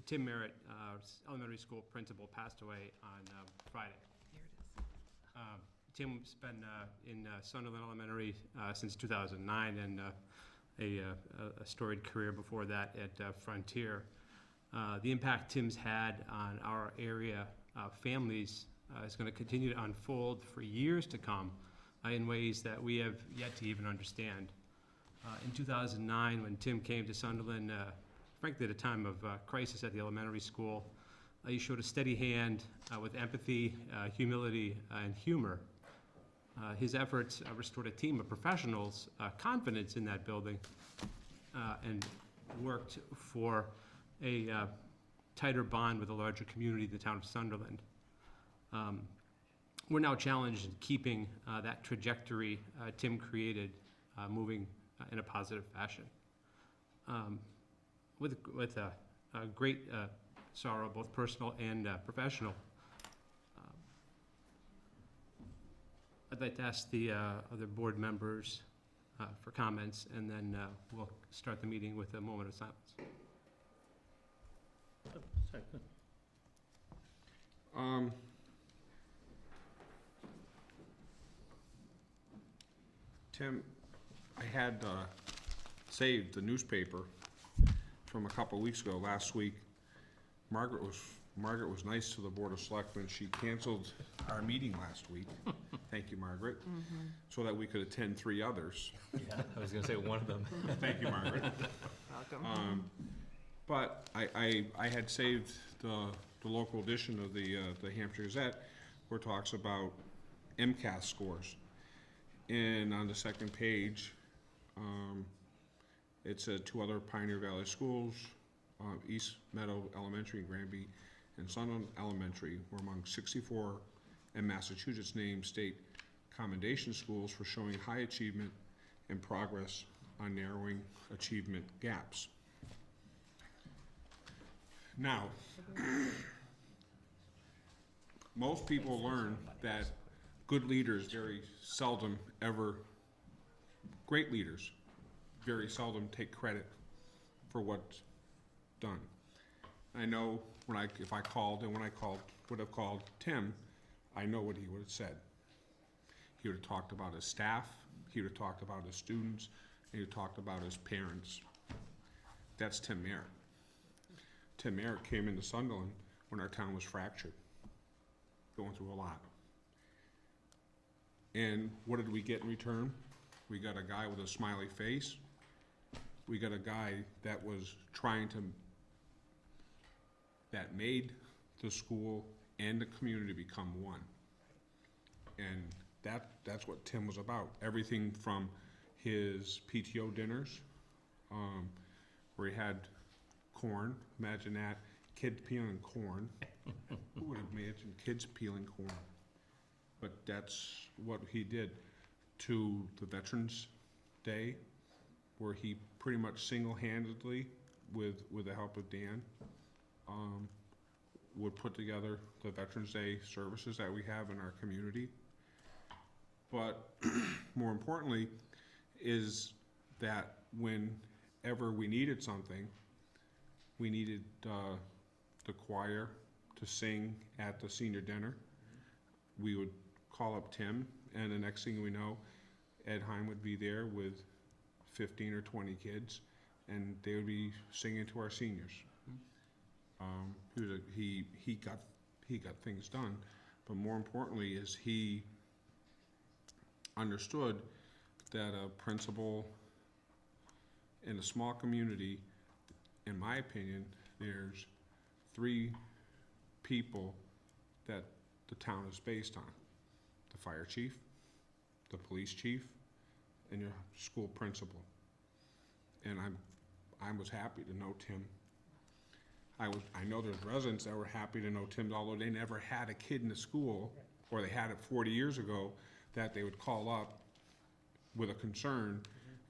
Tim Merritt, elementary school principal, passed away on Friday. Here it is. Tim's been in Sunderland Elementary since 2009, and a storied career before that at Frontier. The impact Tim's had on our area families is going to continue to unfold for years to come in ways that we have yet to even understand. In 2009, when Tim came to Sunderland, frankly at a time of crisis at the elementary school, he showed a steady hand with empathy, humility, and humor. His efforts restored a team of professionals' confidence in that building and worked for a tighter bond with a larger community, the town of Sunderland. We're now challenged in keeping that trajectory Tim created moving in a positive fashion. With a great sorrow, both personal and professional, I'd like to ask the other board members for comments, and then we'll start the meeting with a moment of silence. Second. Tim, I had saved the newspaper from a couple weeks ago. Last week, Margaret was nice to the Board of Selectmen. She canceled our meeting last week. Thank you, Margaret. So that we could attend 3 others. Yeah, I was gonna say one of them. Thank you, Margaret. Welcome. But I had saved the local edition of the Hampshire Gazette, where it talks about MCAS scores. And on the second page, it said 2 other Pioneer Valley schools, East Meadow Elementary in Granby and Sunderland Elementary, were among 64 in Massachusetts named state commendation schools for showing high achievement and progress on narrowing achievement gaps. Now, most people learn that good leaders very seldom ever, great leaders very seldom take credit for what's done. I know when if I called would have called Tim, I know what he would have said. He would have talked about his staff, he would have talked about his students, and he would have talked about his parents. That's Tim Merritt. Tim Merritt came into Sunderland when our town was fractured, going through a lot. And what did we get in return? We got a guy with a smiley face. We got a guy that was that made the school and the community become one. And that's what Tim was about. Everything from his PTO dinners, where he had corn. Imagine that, kids peeling corn. Who would have imagined kids peeling corn? But that's what he did. To the Veterans Day, where he pretty much single-handedly, with the help of Dan, would put together the Veterans Day services that we have in our community. But more importantly is that whenever we needed something, we needed the choir to sing at the senior dinner, we would call up Tim, and the next thing we know, Ed Heim would be there with 15 or 20 kids, and they would be singing to our seniors. He got things done, but more importantly is he understood that a principal in a small community, in my opinion, there's 3 people that the town is based on: the fire chief, the police chief, and your school principal. And I was happy to know Tim. I know there's residents that were happy to know Tim, although they never had a kid in the school, or they had it 40 years ago, that they would call up with a concern,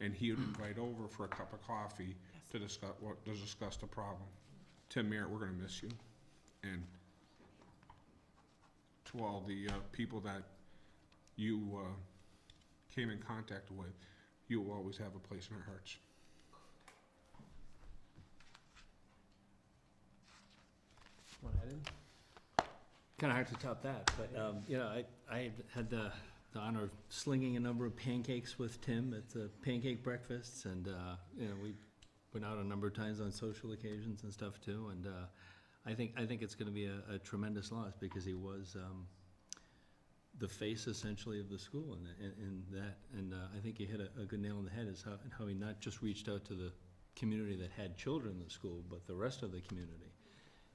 and he would invite over for a cup of coffee to discuss the problem. Tim Merritt, we're going to miss you. And to all the people that you came in contact with, you will always have a place in our hearts. Want to add in? Kind of hard to top that, but, you know, I had the honor of slinging a number of pancakes with Tim at the pancake breakfasts, and, you know, we went out a number of times on social occasions and stuff too, and, I think it's gonna be a tremendous loss, because he was, the face essentially of the school in that, and, I think you hit a good nail on the head, is how he not just reached out to the community that had children in the school, but the rest of the community,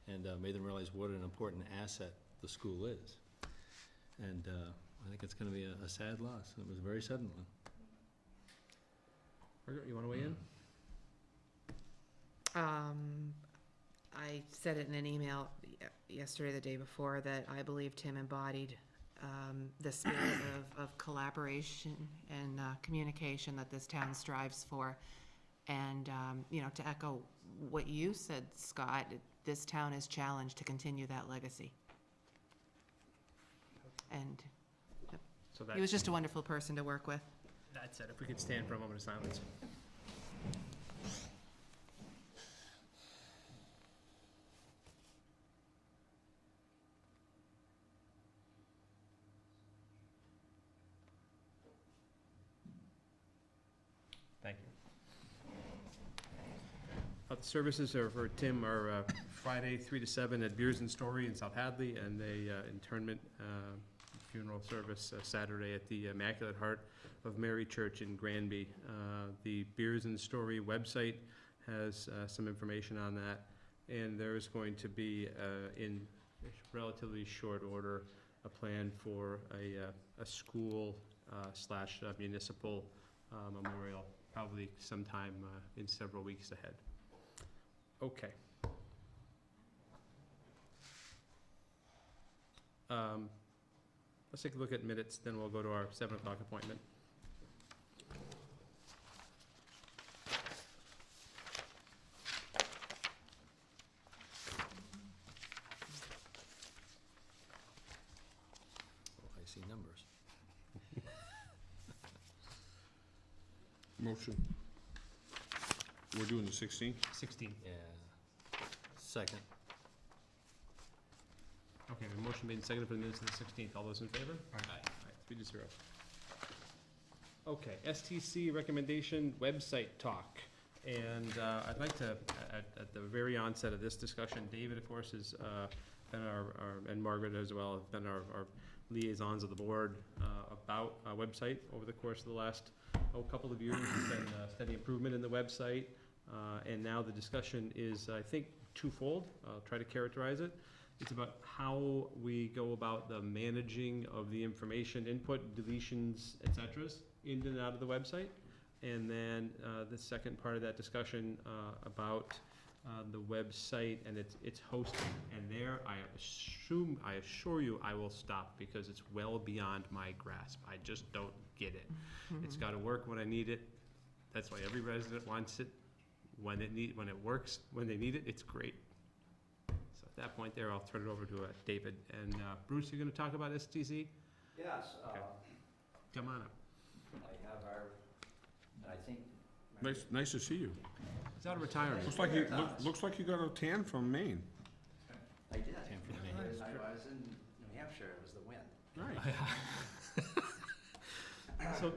and, made them realize what an important asset the school is. And, I think it's gonna be a sad loss. It was a very sudden one. Margaret, you want to weigh in? I said it in an email yesterday, the day before, that I believe Tim embodied the spirit of collaboration and communication that this town strives for. And, you know, to echo what you said, Scott, this town is challenged to continue that legacy. And So that, he was just a wonderful person to work with. that said, if we could stand for a moment of silence. Thank you. The services are for Tim are Friday 3 to 7 at Beers and Story in South Hadley, and a internment funeral service Saturday at the Immaculate Heart of Mary Church in Granby. The Beers and Story website has some information on that, and there is going to be, in relatively short order, a plan for a school slash municipal memorial, probably sometime in several weeks ahead. Okay. Let's take a look at minutes, then we'll go to our 7 o'clock appointment. Oh, I see numbers. Motion. We're doing the 16th? 16. Yeah. Second. Okay, a motion made and seconded for the minutes of the 16th. All those in favor? Aye. All right, 3 to 0. Okay, STC recommendation website talk. And I'd like to, at the very onset of this discussion, David, of course, has been and Margaret as well, have been our liaisons of the board about a website over the course of the last couple of years. There's been steady improvement in the website. And now the discussion is, I think, twofold. I'll try to characterize it. It's about how we go about the managing of the information, input, deletions, et cetera, in and out of the website. And then the second part of that discussion about the website and its hosting. And there, I assure you, I will stop, because it's well beyond my grasp. I just don't get it. It's got to work when I need it. That's why every resident wants it. When it works, when they need it, it's great. So at that point there, I'll turn it over to David. And Bruce, you're going to talk about STC? Yes, Okay. Come on up. I have our, I think. Nice to see you. He's out of retirement. Looks like you got a tan from Maine. I did. Tan from Maine. I was in New Hampshire, it was the wind. Right.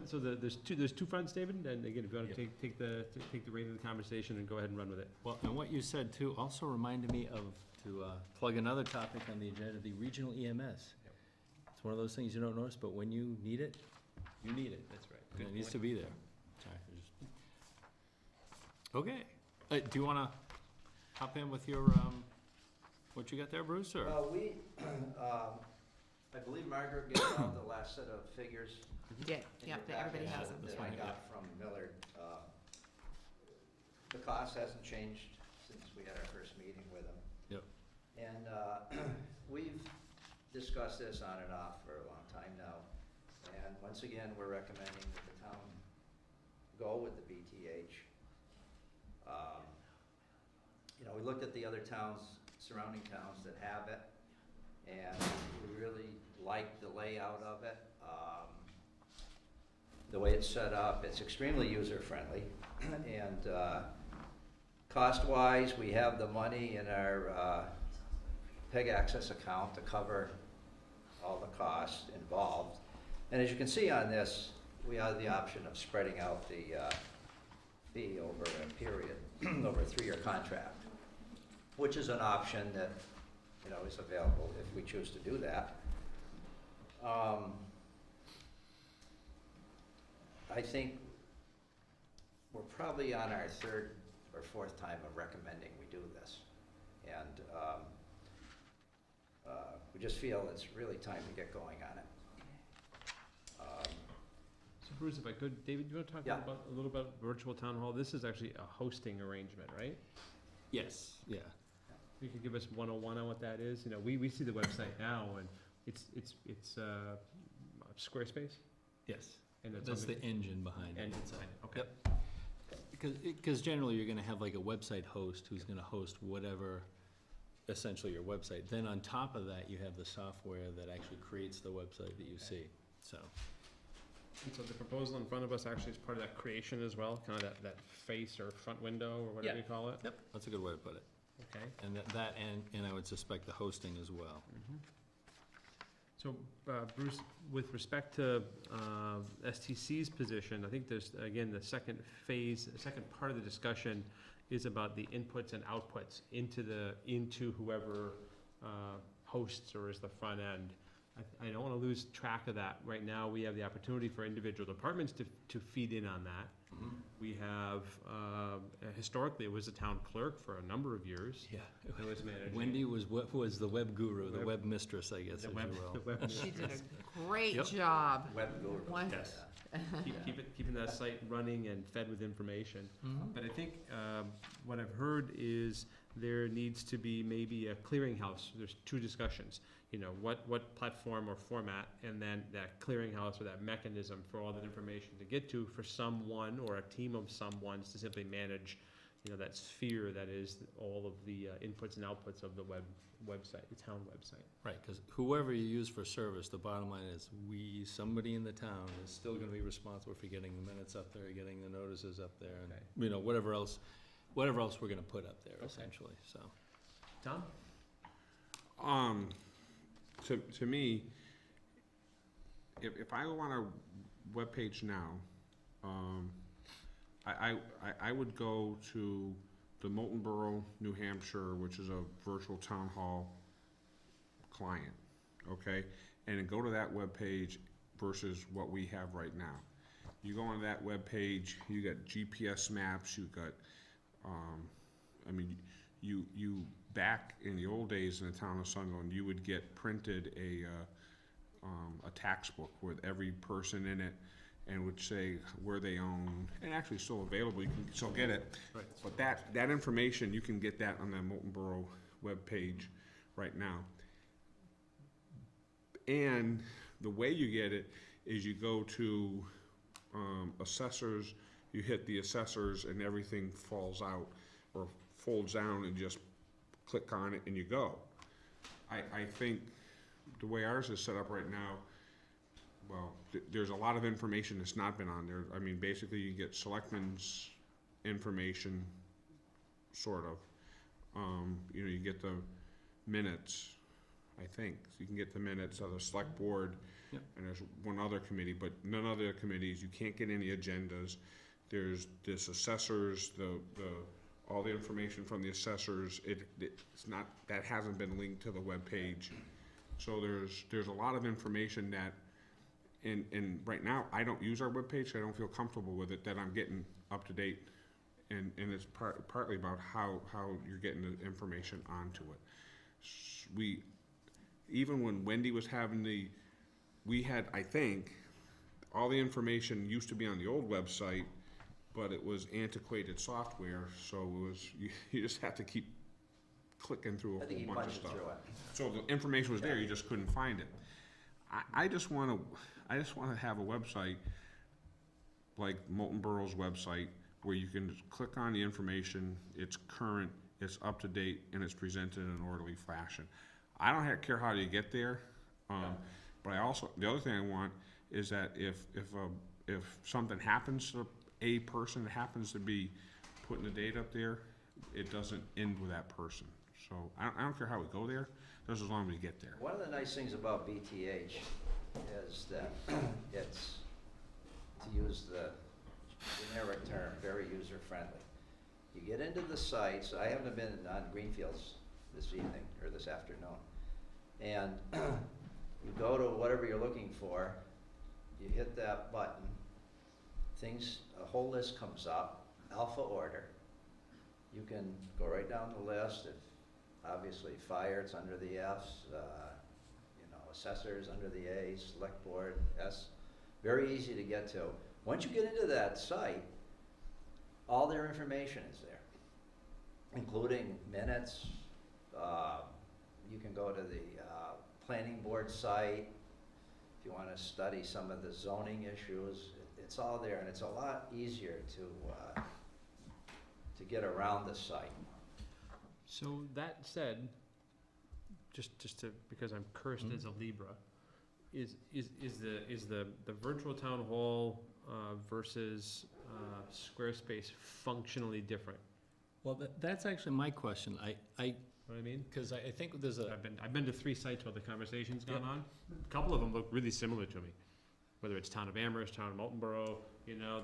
So there's two fronts, David. And again, if you want to take the rein of the conversation and go ahead and run with it. Well, and what you said too also reminded me to plug another topic on the agenda, the regional EMS. It's one of those things you don't notice, but when you need it, you need it. That's right. And it needs to be there. Sorry. Okay. Do you want to hop in with your, what you got there, Bruce, or? Well, I believe Margaret gave out the last set of figures. Yeah, in yeah, your everybody package has them. That I got from Millard. The cost hasn't changed since we had our first meeting with them. Yep. And we've discussed this on and off for a long time now. And once again, we're recommending that the town go with the BTH. You know, we looked at the other towns, surrounding towns that have it, and we really like the layout of it. The way it's set up, it's extremely user-friendly. And cost-wise, we have the money in our PEG access account to cover all the costs involved. And as you can see on this, we have the option of spreading out the fee over a period, over a 3-year contract, which is an option that, you know, is available if we choose to do that. I think we're probably on our 3rd or 4th time of recommending we do this. And we just feel it's really time to get going on it. So Bruce, if I could, David, do you want to talk Yeah. about, a little about virtual town hall? This is actually a hosting arrangement, right? Yes, yeah. You could give us 101 on what that is? You know, we see the website now, and it's Squarespace? Yes. And it's That's something- the engine behind it. Engine so. behind it, okay. Yep. Because generally you're gonna have like a website host who's gonna host whatever, essentially your website. Then on top of that, you have the software that actually creates the website that you see, so. And so the proposal in front of us actually is part of that creation as well, kind of that face or front window or whatever Yeah. you call it? Yep. That's a good way to put it. Okay. And and I would suspect the hosting as well. So, Bruce, with respect to STC's position, I think there's, again, the second phase, the second part of the discussion is about the inputs and outputs into whoever hosts or is the front end. I don't want to lose track of that. Right now, we have the opportunity for individual departments to feed in on that. We have, historically, it was a town clerk for a number of years. Yeah. Who was managing. Wendy was the web guru, the Web- web mistress, I guess, The if web, you will. the web. She did a great Yep. job. Web guru. One- Yes. Keeping that site running and fed with information. But I think what I've heard is there needs to be maybe a clearinghouse. There's 2 discussions. You know, what platform or format, and then that clearinghouse or that mechanism for all that information to get to for someone or a team of someones to simply manage, you know, that sphere that is all of the inputs and outputs of the website, the town website. Right, because whoever you use for service, the bottom line is somebody in the town is still gonna be responsible for getting the minutes up there, getting the notices up there, and, Okay. you know, whatever else we're gonna put up there, Okay. essentially, so. Tom? To me, if I go on a webpage now, I would go to the Molten Borough, New Hampshire, which is a virtual town hall client, okay? And then go to that webpage versus what we have right now. You go on that webpage, you got GPS maps, you got, I mean, you back in the old days in the town of Sunderland, you would get printed a tax book with every person in it, and would say where they own, and actually still available, you can still get it. Right. But that information, you can get that on the Molten Borough webpage right now. And the way you get it is you go to assessors, you hit the assessors, and everything falls out or folds down, and just click on it and you go. I think the way ours is set up right now, well, there's a lot of information that's not been on there. I mean, basically you get selectmen's information, sort of. You know, you get the minutes, I think. So you can get the minutes of the select board, Yep. and there's one other committee, but none of the committees, you can't get any agendas. There's this assessors, all the information from the assessors, it's not, that hasn't been linked to the webpage. So there's a lot of information that, and right now, I don't use our webpage, I don't feel comfortable with it, that I'm getting up to date. And it's partly about how you're getting the information onto it. Even when Wendy was having we had, I think, all the information used to be on the old website, but it was antiquated software, so it was, you just had to keep clicking through I a think he whole bunch of punched stuff. through it. So the information was there, you just couldn't find it. I just wanna have a website, like Molten Borough's website, where you can just click on the information, it's current, it's up to date, and it's presented in an orderly fashion. I don't care how you get there, but the other thing I want is that if something happens to a person that happens to be putting the date up there, it doesn't end with that person. So I don't care how we go there, just as long as we get there. One of the nice things about BTH is that it's, to use the generic term, very user-friendly. You get into the sites, I haven't been on Greenfields this evening, or this afternoon, and you go to whatever you're looking for, you hit that button, a whole list comes up, alpha order. You can go right down the list. If obviously fire, it's under the Fs, assessors under the As, Selectboard, S. Very easy to get to. Once you get into that site, all their information is there, including minutes. You can go to the planning board site if you want to study some of the zoning issues. It's all there, and it's a lot easier to get around the site. So that said, because I'm cursed as a Libra, is the virtual town hall versus Squarespace functionally different? Well, that's actually my question. I Know what I mean? because I think there's a, I've been to 3 sites while the conversation's gone on. A couple of them look really similar to me. Whether it's Town of Amherst, Town of Moultonborough,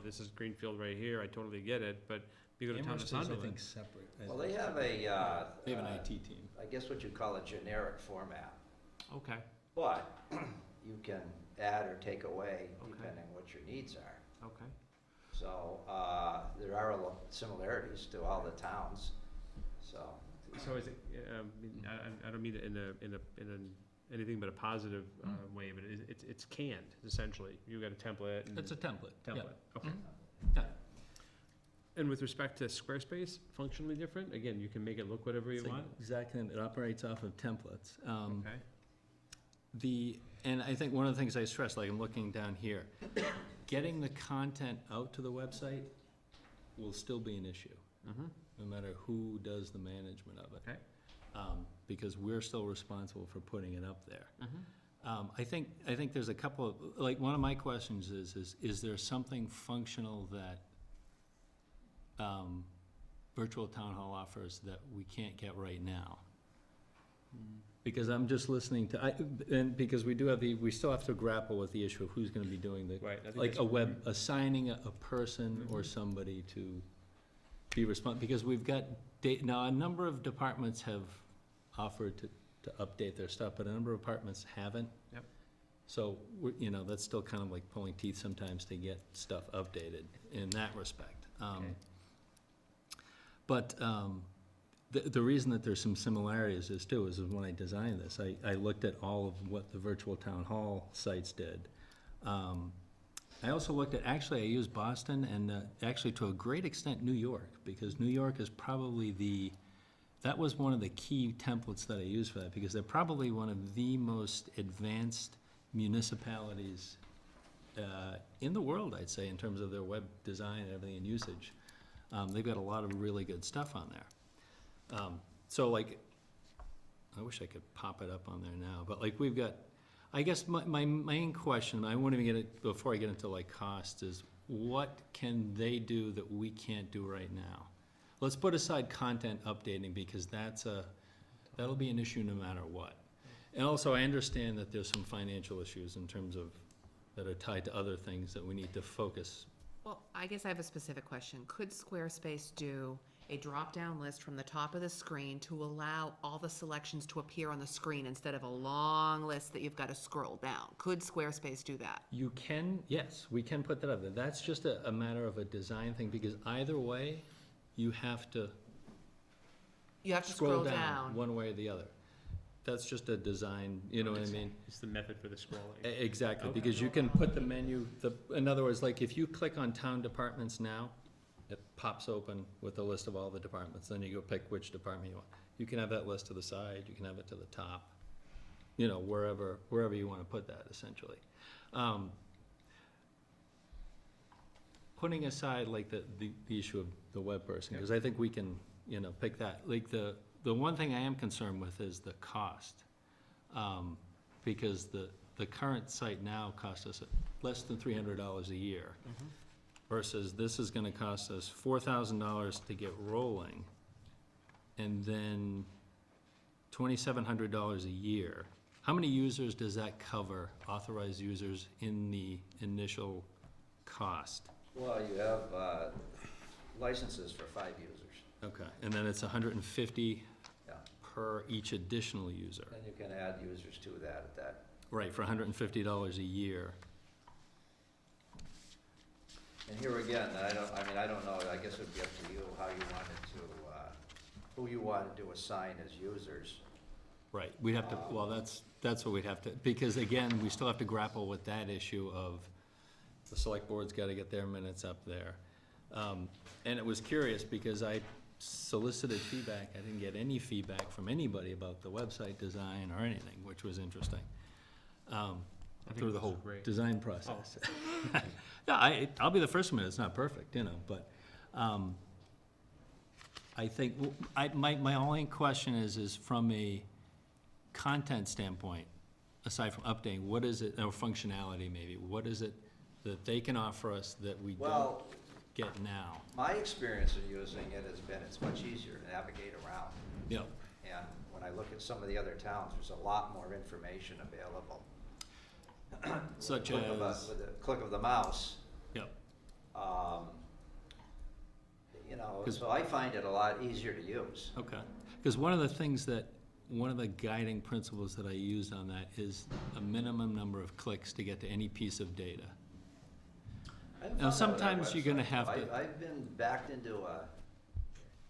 this is Greenfield right here, I totally get it, but you go to Town of Amherst is, I Sunderland. think, separate. Well, they have They have an IT team. I guess what you call a generic format, Okay, but you can add or take away Okay. depending what your needs are. okay. So there are similarities to all the towns. So is it, I don't mean it in anything but a positive way, but it's canned, essentially. You got a template and. It's a template. Template, Yeah. okay. Yeah. And with respect to Squarespace, functionally different? Again, you can make it look whatever you It's want? exactly, it operates off of templates. Okay. And I think one of the things I stress, like I'm looking down here, getting the content out to the website will still be an issue, Mm-hmm, no matter who does the management of it. okay. Because we're still responsible for putting it up there. Mm-hmm. I think there's a couple of, like, one of my questions is there something functional that virtual town hall offers that we can't get right now? Because I'm just listening to, and because we still have to grapple with the issue of who's gonna be doing the, Right. I think like that's- assigning a person or somebody to be because we've got, now, a number of departments have offered to update their stuff, but a number of departments haven't. Yep. So, that's still kind of like pulling teeth sometimes to get stuff updated in that respect. Okay. But the reason that there's some similarities is when I designed this, I looked at all of what the virtual town hall sites did. I also looked at, actually, I used Boston and actually to a great extent New York, because New York is probably that was one of the key templates that I used for that, because they're probably one of the most advanced municipalities in the world, I'd say, in terms of their web design and everything and usage. They've got a lot of really good stuff on there. So like, I wish I could pop it up on there now, but like we've got, I guess my main question, I won't even get it, before I get into like cost, is what can they do that we can't do right now? Let's put aside content updating, because that'll be an issue no matter what. And also, I understand that there's some financial issues in terms of, that are tied to other things that we need to focus. Well, I guess I have a specific question. Could Squarespace do a drop-down list from the top of the screen to allow all the selections to appear on the screen instead of a long list that you've got to scroll down? Could Squarespace do that? You can, yes, we can put that up there. That's just a matter of a design thing, because either way, you have to You have to scroll down. one way or the other. That's just a design, you know what I mean? It's the method for the scrolling. Exactly, Okay. because you can put the menu, in other words, like if you click on town departments now, it pops open with a list of all the departments, then you go pick which department you want. You can have that list to the side, you can have it to the top, wherever you wanna put that, essentially. Putting aside like the issue of the web person, because I think we can, pick that. Like the one thing I am concerned with is the cost. Because the current site now costs us less than $300 a year. Mhm. Versus this is gonna cost us $4,000 to get rolling. And then $2,700 a year. How many users does that cover, authorized users, in the initial cost? Well, you have licenses for 5 users. Okay, and then it's 150 Yeah. per each additional user. And you can add users to that at that. Right, for $150 a year. And here again, I don't know, I guess it would be up to you how you wanted to, who you wanted to assign as users. Right, we'd have to, well, that's what we'd have to, because again, we still have to grapple with that issue of the select board's gotta get their minutes up there. And it was curious because I solicited feedback, I didn't get any feedback from anybody about the website design or anything, which was interesting. Through the whole design process. Yeah, I'll be the first one, it's not perfect, you know, but, I think, my only question is from a content standpoint, aside from updating, what is it, or functionality maybe, what is it that they can offer us that we don't Well, get now? my experience in using it has been, it's much easier to navigate around. Yeah, And when I look at some of the other towns, there's a lot more information available. such With the as, With a click of the mouse, yeah, you know, 'Cause- so I find it a lot easier to use. okay. Because one of the things that, one of the guiding principles that I use on that is a minimum number of clicks to get to any piece of data. I haven't Now, found that with our sometimes you're gonna website. have to- I've been backed into a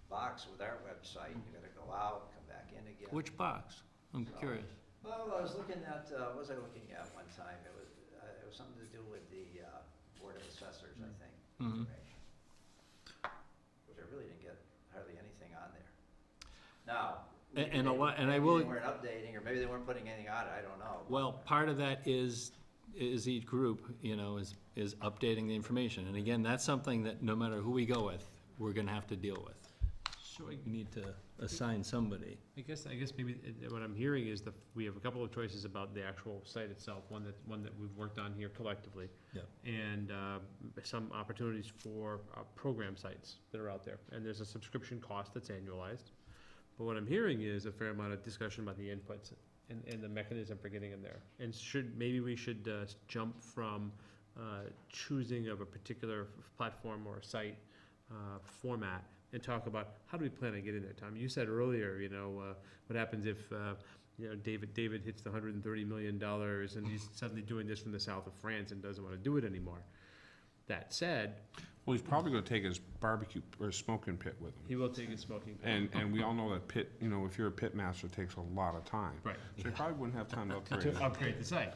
box with our website, you gotta go out, come back in again. Which box? I'm curious. Well, I was looking at, what was I looking at one time? It was something to do with the Board of Assessors, I think. Mhm. Which I really didn't get hardly anything on there. Now. And a lot, and I maybe will. they weren't updating, or maybe they weren't putting anything on it, I don't know. Well, part of that is each group, you know, is updating the information. And again, that's something that no matter who we go with, we're gonna have to deal with. So We need to assign somebody. I guess maybe what I'm hearing is we have a couple of choices about the actual site itself, one that we've worked on here collectively. Yeah. And, some opportunities for, program sites that are out there, and there's a subscription cost that's annualized. But what I'm hearing is a fair amount of discussion about the inputs and the mechanism for getting them there. And maybe we should, jump from, choosing of a particular platform or a site, format, and talk about how do we plan on getting there, Tom? You said earlier, you know, what happens if, you know, David hits the $130 million and he's suddenly doing this from the south of France and doesn't want to do it anymore. That said, Well, he's probably gonna take his barbecue or smoking pit with him. he will take his smoking pit. And we all know that pit, you know, if you're a pit master, it takes a lot of time. Right. So he probably wouldn't have time to upgrade To it. upgrade the site.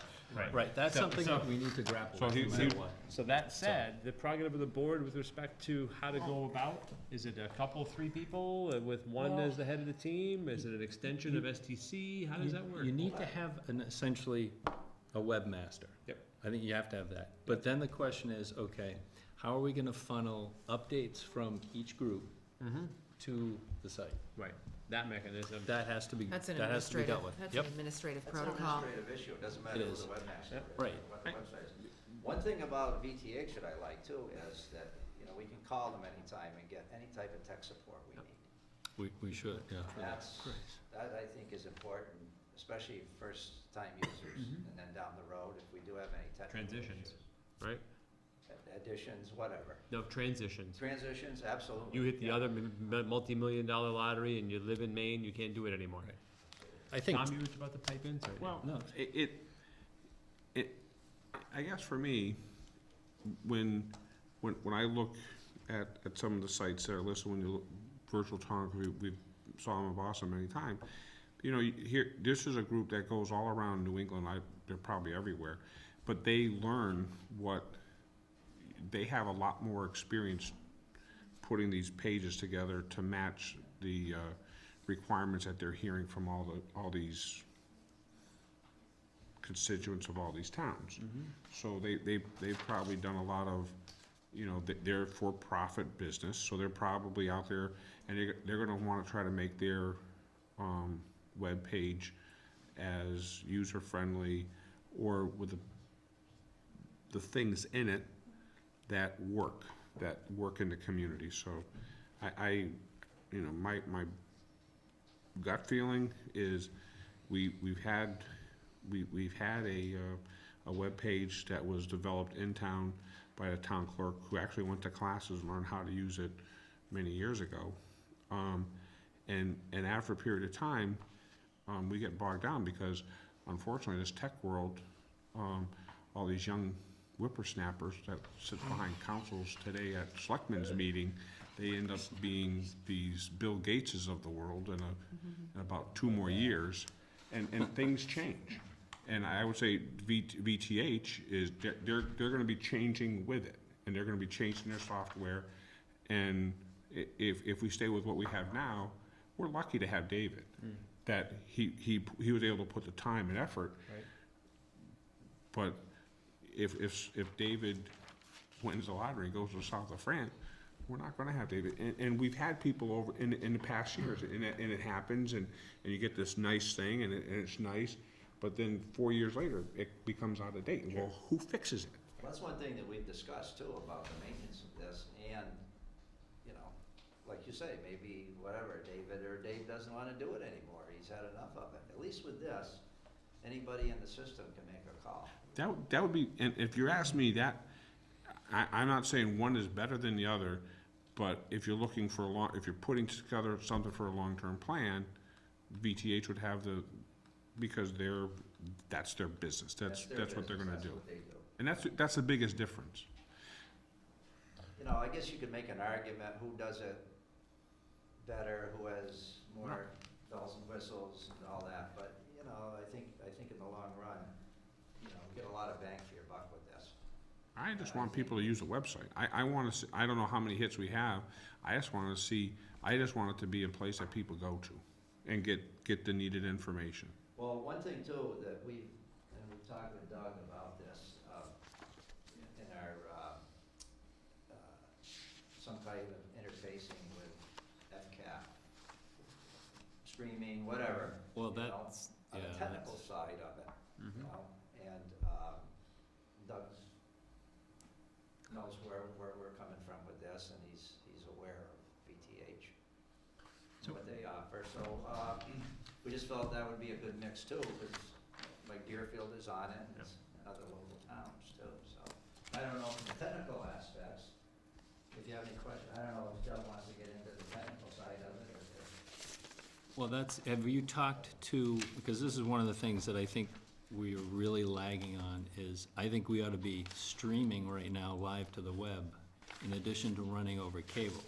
Right, that's So- something so- that we need to grapple So with, he- no matter he- what. So that said, the prerogative of the board with respect to how to go about, is it a couple, 3 people with one Well, as the head of the team? Is it an extension of STC? How does that work? You need to have essentially a webmaster. Yep. I think you have to have that. But then the question is, okay, how are we gonna funnel updates from each group Mhm. to the site? Right, that mechanism. That has to be, That's an that has to be administrative, dealt with. that's an Yep, administrative That's an protocol. administrative issue, it doesn't matter It who is. the webmaster Yep. is, Right. what the website is. One thing about VTH that I like too is that, you know, we can call them anytime and get any type of tech support we Yep. need. we should, yeah. That I think is important, especially first-time users, Mhm. and then down the road, if we do have any technical Transitions. issues. Right? Additions, whatever. No, transitions. Transitions, absolutely. You hit the yeah. other multi-million-dollar lottery and you live in Maine, you can't do it anymore. Right. I think, Tom, you were about to pipe in? Sorry. Well, no, I guess for me, when I look at some of the sites that are listed, when you look, Virtual Talk, we saw them in Boston many times. You know, this is a group that goes all around New England, they're probably everywhere, but they learn they have a lot more experience putting these pages together to match the requirements that they're hearing from all these constituents of all these towns. So they've probably done a lot of, you know, they're for-profit business, so they're probably out there, and they're gonna wanna try to make their web page as user-friendly or with the things in it that work in the community. So I you know, my gut feeling is we've had a webpage that was developed in town by the town clerk who actually went to classes and learned how to use it many years ago. And after a period of time, we get bogged down because unfortunately this tech world, all these young whippersnappers that sit behind councils today at selectmen's meeting, they end up being these Bill Gateses of the world in about 2 more years, and things change. And I would say VTH is, they're gonna be changing with it, and they're gonna be changing their software, and if we stay with what we have now, we're lucky to have David, that he was able to put the time and effort. Right. But if David wins the lottery and goes to the south of France, we're not gonna have David. And we've had people over in the past years, and it happens, and you get this nice thing, and it's nice, but then 4 years later, it becomes out of date. Well, who fixes it? Well, that's one thing that we've discussed too about the maintenance of this, and, you know, like you say, maybe whatever, Dave doesn't wanna do it anymore, he's had enough of it. At least with this, anybody in the system can make a call. That would be, and if you're asking me that, I'm not saying one is better than the other, but if you're looking for if you're putting together something for a long-term plan, VTH would have because that's their business, that's what they're gonna do. That's what they do. And that's the biggest difference. You know, I guess you could make an argument, who does it better, who has more bells and whistles and all that, but, you know, I think in the long run, you know, we get a lot of bang for your buck with this. I just want people to use the website. I wanna see, I don't know how many hits we have, I just want it to be a place that people go to and get the needed information. Well, one thing too, that we've talked with Doug about this, in our, some kind of interfacing with FCAP, streaming, whatever. Well, you know, that's, on yeah, the technical that's, side of it, you know, and, Doug knows where we're coming from with this, and he's aware of VTH, what they offer, so, we just felt that would be a good mix too, because like Deerfield is on it, and other local towns too, so. I don't know from the technical aspects, if you have any questions, I don't know if Doug wants to get into the technical side of it, or if. well, have you talked to, because this is one of the things that I think we are really lagging on, is I think we ought to be streaming right now live to the web, in addition to running over cable.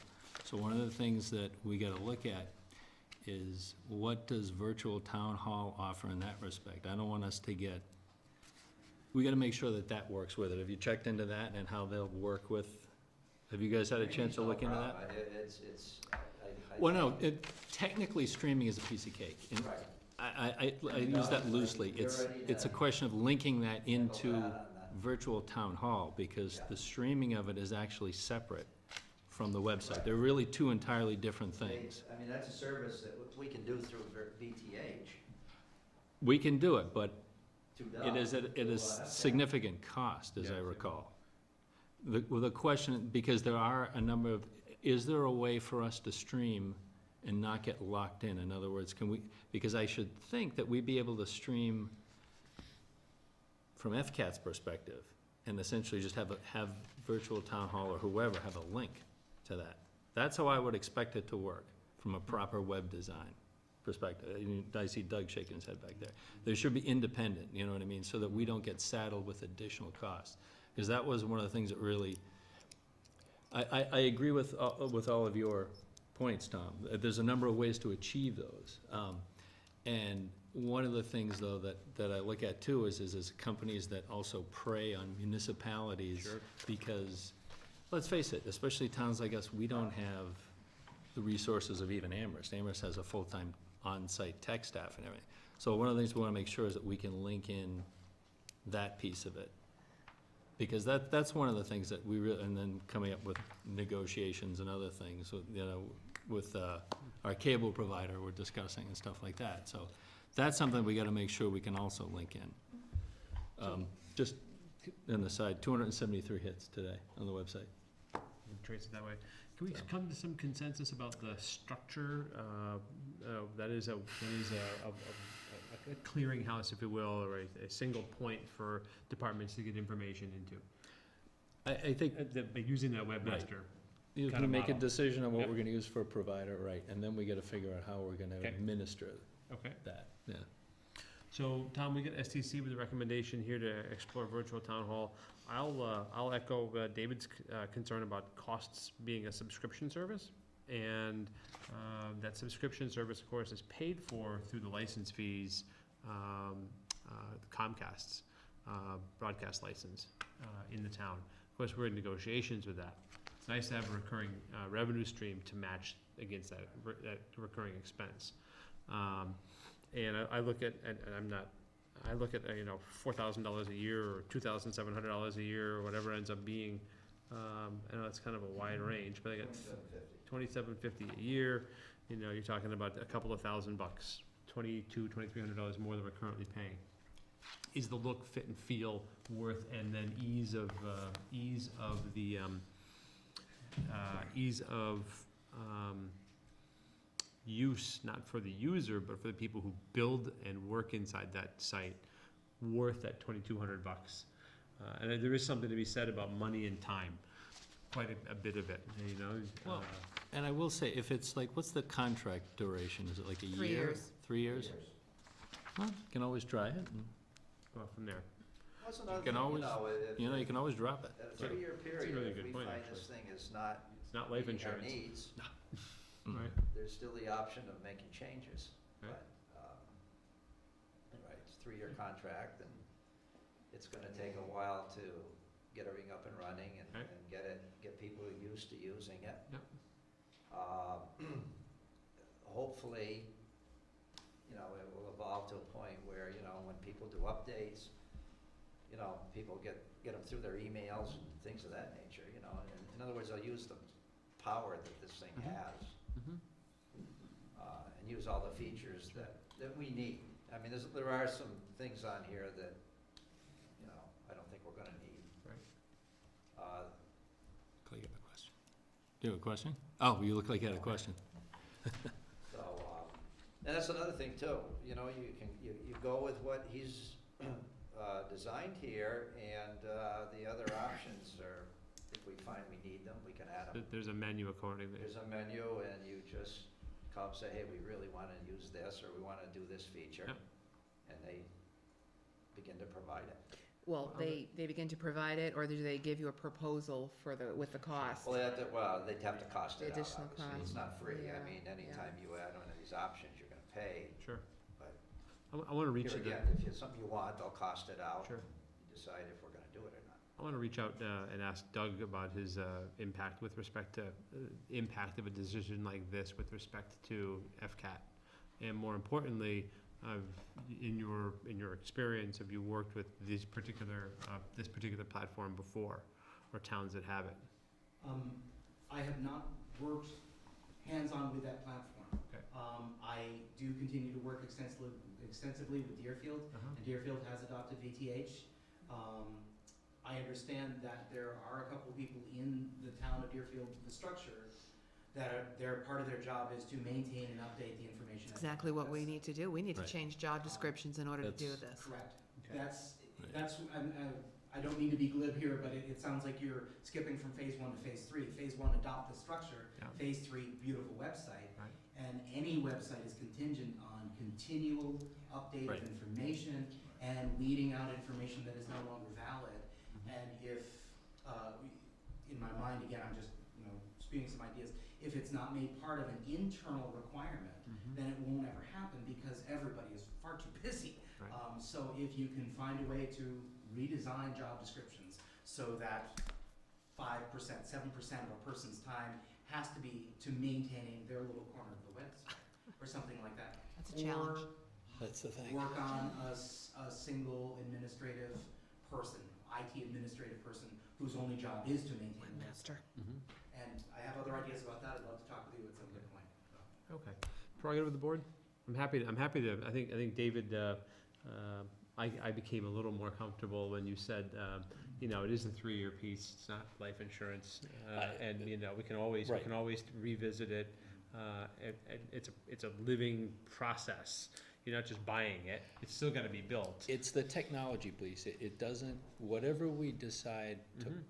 So one of the things that we gotta look at is, what does virtual town hall offer in that respect? I don't want us to we gotta make sure that works with it. Have you checked into that and how they'll work with, have you guys had a chance to look into that? Well, no, technically streaming is a piece of cake. And Right. I use that loosely. It's a question of linking that into Go ahead on that. virtual town hall, because the streaming of it is actually separate from the website. They're really 2 entirely different things. I mean, that's a service that we can do through VTH. We can do it, but to it is Doug. significant cost, as I recall. The question, because there are a number of, is there a way for us to stream and not get locked in? In other words, because I should think that we'd be able to stream from FCAT's perspective and essentially just have virtual town hall or whoever have a link to that. That's how I would expect it to work from a proper web design perspective. I see Doug shaking his head back there. They should be independent, you know what I mean, so that we don't get saddled with additional costs. Because that was one of the things that really, I agree with all of your points, Tom. There's a number of ways to achieve those. And one of the things, though, that I look at too is companies that also prey on municipalities. Sure. Because, let's face it, especially towns like us, we don't have the resources of even Amherst. Amherst has a full-time on-site tech staff and everything. So one of the things we wanna make sure is that we can link in that piece of it. Because that's one of the things that we really, and then coming up with negotiations and other things, with our cable provider, we're discussing and stuff like that. So that's something we gotta make sure we can also link in. Just on the side, 273 hits today on the website. Trace it that way. Can we come to some consensus about the structure a clearinghouse, if you will, or a single point for departments to get information into. I think By using that webmaster. if kind we of make a model. decision on what Yep. we're gonna use for a provider, right, and then we gotta figure out how we're gonna Okay. administer Okay. that, yeah. So, Tom, we got STC with a recommendation here to explore virtual town hall. I'll echo David's concern about costs being a subscription service. And that subscription service, of course, is paid for through the license fees, Comcast's broadcast license in the town. Of course, we're in negotiations with that. It's nice to have a recurring revenue stream to match against that recurring expense. And I look at, and I look at, $4,000 a year or $2,700 a year or whatever it ends up being. I know it's kind of a wide range, but I got $2,750 a year. You're talking about a couple of $1,000, $2,300 more than we're currently paying. Is the look, fit, and feel worth, and then ease of use, not for the user, but for the people who build and work inside that site, worth that $2,200? And there is something to be said about money and time, quite a bit of it, Well, And I will say, if it's like, what's the contract duration? Is it like a year? 3 years. 3 years? Well, you can always try it, and, Go from there. That's another can thing, always- if- you can always drop it. At a 3-year period, really if good we point, find actually. this thing is not It's not life meeting our insurance. needs, Right. there's still the option of making changes. Right. But, right, it's a 3-year contract, and it's gonna take a while to get everything up and running and Right. and get people used to using it. Yep. Hopefully, it will evolve to a point where, when people do updates, people get them through their emails and things of that nature, and in other words, they'll use the power that this thing Mhm. has, Mhm. and use all the features that we need. I mean, there are some things on here that, I don't think we're gonna need. Right. Clay, you have a question? Do you have a question? Oh, you look like you had a question. So, and that's another thing too, you go with what he's designed here, and the other options are, if we find we need them, we can add them. There's a menu accordingly. There's a menu, and you just come say, hey, we really want to use this, or we want to do this feature, Yep. and they begin to provide it. Well, they begin to provide it, or do they give you a proposal with the cost? Well, they'd have to cost The it out, additional obviously, it's cost. not free. Yeah, I mean, yeah. anytime you add one of these options, you're gonna pay, Sure. but I want to reach here out. again, if it's something you want, they'll cost it out. Sure. You decide if we're gonna do it or not. I want to reach out and ask Doug about his impact with respect to impact of a decision like this with respect to FCAT. And more importantly, in your experience, have you worked with this particular platform before, or towns that have it? I have not worked hands-on with that platform. Okay. I do continue to work extensively with Deerfield, and Deerfield has adopted VTH. I understand that there are a couple of people in the town of Deerfield, the structure, that part of their job is to maintain and update the information. Exactly what we need to do. We need to Right. change job descriptions in order to do That's- this. Correct. Okay. That's, I don't mean to be glib here, but it sounds like you're skipping from phase 1 to phase 3. Phase 1, adopt the structure. Yeah. Phase 3, beautiful website. Right. And any website is contingent on continual update Right. of information and weeding out information that is no longer valid. And if, in my mind, again, I'm just, spewing some ideas, if it's not made part of an internal requirement, then it won't ever happen because everybody is far too busy. Right. So if you can find a way to redesign job descriptions so that 5%, 7% of a person's time has to be to maintaining their little corner of the website, or something like that. That's a challenge. That's the thing. Work on a single administrative person, IT administrative person, whose only job is to maintain the website. Webmaster. And I have other ideas about that. I'd love to talk with you at some good point. Okay. Prerogative of the board? I'm happy to, I think David, I became a little more comfortable when you said, it is a 3-year piece, it's not life insurance. And, we can always Right. revisit it. It's a living process. You're not just buying it, it's still gotta be built. It's the technology piece. It doesn't, whatever we decide to, Mhm.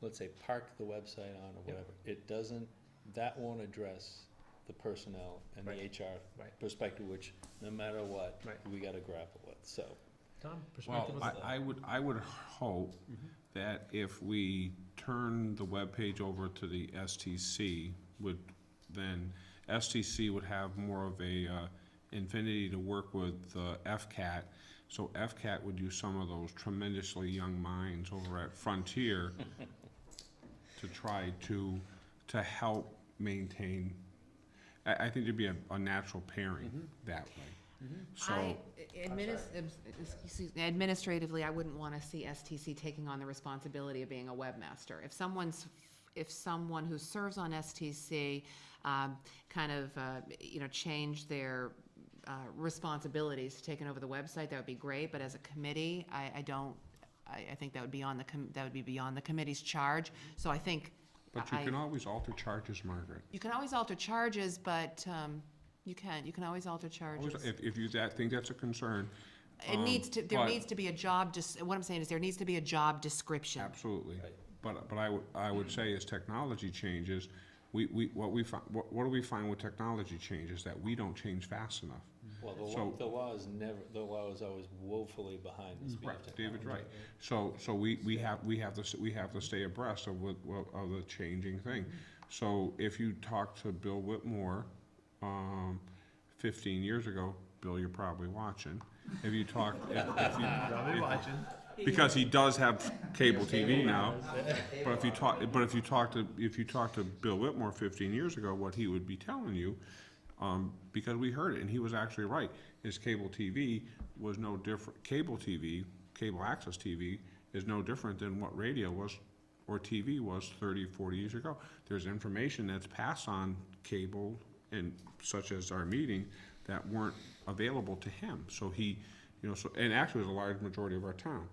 let's say, park the website on or Yep. whatever, it doesn't, that won't address the personnel and the Right. HR Right. perspective, which no matter what, Right. we gotta grapple with, so. Tom, Well, perspective? I would hope Mhm. that if we turn the webpage over to the STC, then STC would have more of a infinity to work with FCAT. So FCAT would use some of those tremendously young minds over at Frontier to try to help maintain. I think there'd be a natural pairing that way. So, Administratively, I wouldn't wanna see STC taking on the responsibility of being a webmaster. If someone who serves on STC, change their, responsibilities to taking over the website, that would be great, but as a committee, I think that would be that would be beyond the committee's charge, so I think. but you can always alter charges, Margaret. You can always alter charges, but, you can always alter charges. If you think that's a concern. There needs but- to be a job, what I'm saying is there needs to be a job description. Absolutely. Right. But I would say as technology changes, what do we find with technology changes? That we don't change fast enough. Well, So- the law is always woefully behind the speed of Right, David's technology. right. So we have to stay abreast of the changing thing. So if you talk to Bill Whitmore, 15 years ago, Bill, you're probably watching. If you talk, Probably watching. because he does have cable TV now. But if you talk to Bill Whitmore 15 years ago, what he would be telling you, because we heard it, and he was actually right, his cable TV was no different. Cable access TV is no different than what radio was or TV was 30, 40 years ago. There's information that's passed on cable, and such as our meeting, that weren't available to him. So he, and actually it was a large majority of our town.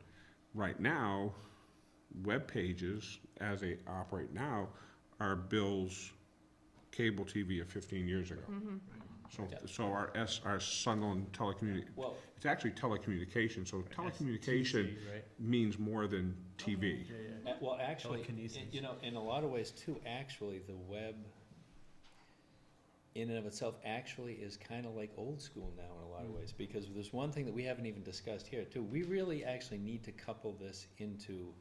Right now, web pages, as they operate now, are Bill's cable TV of 15 years ago. So our Sunderland Well, it's actually telecommunication, so telecommunication Right. means more than TV. well, actually, Telekinesis. in a lot of ways too, actually, the web in and of itself actually is kind of like old school now in a lot of ways, because there's one thing that we haven't even discussed here too. We really actually need to couple this into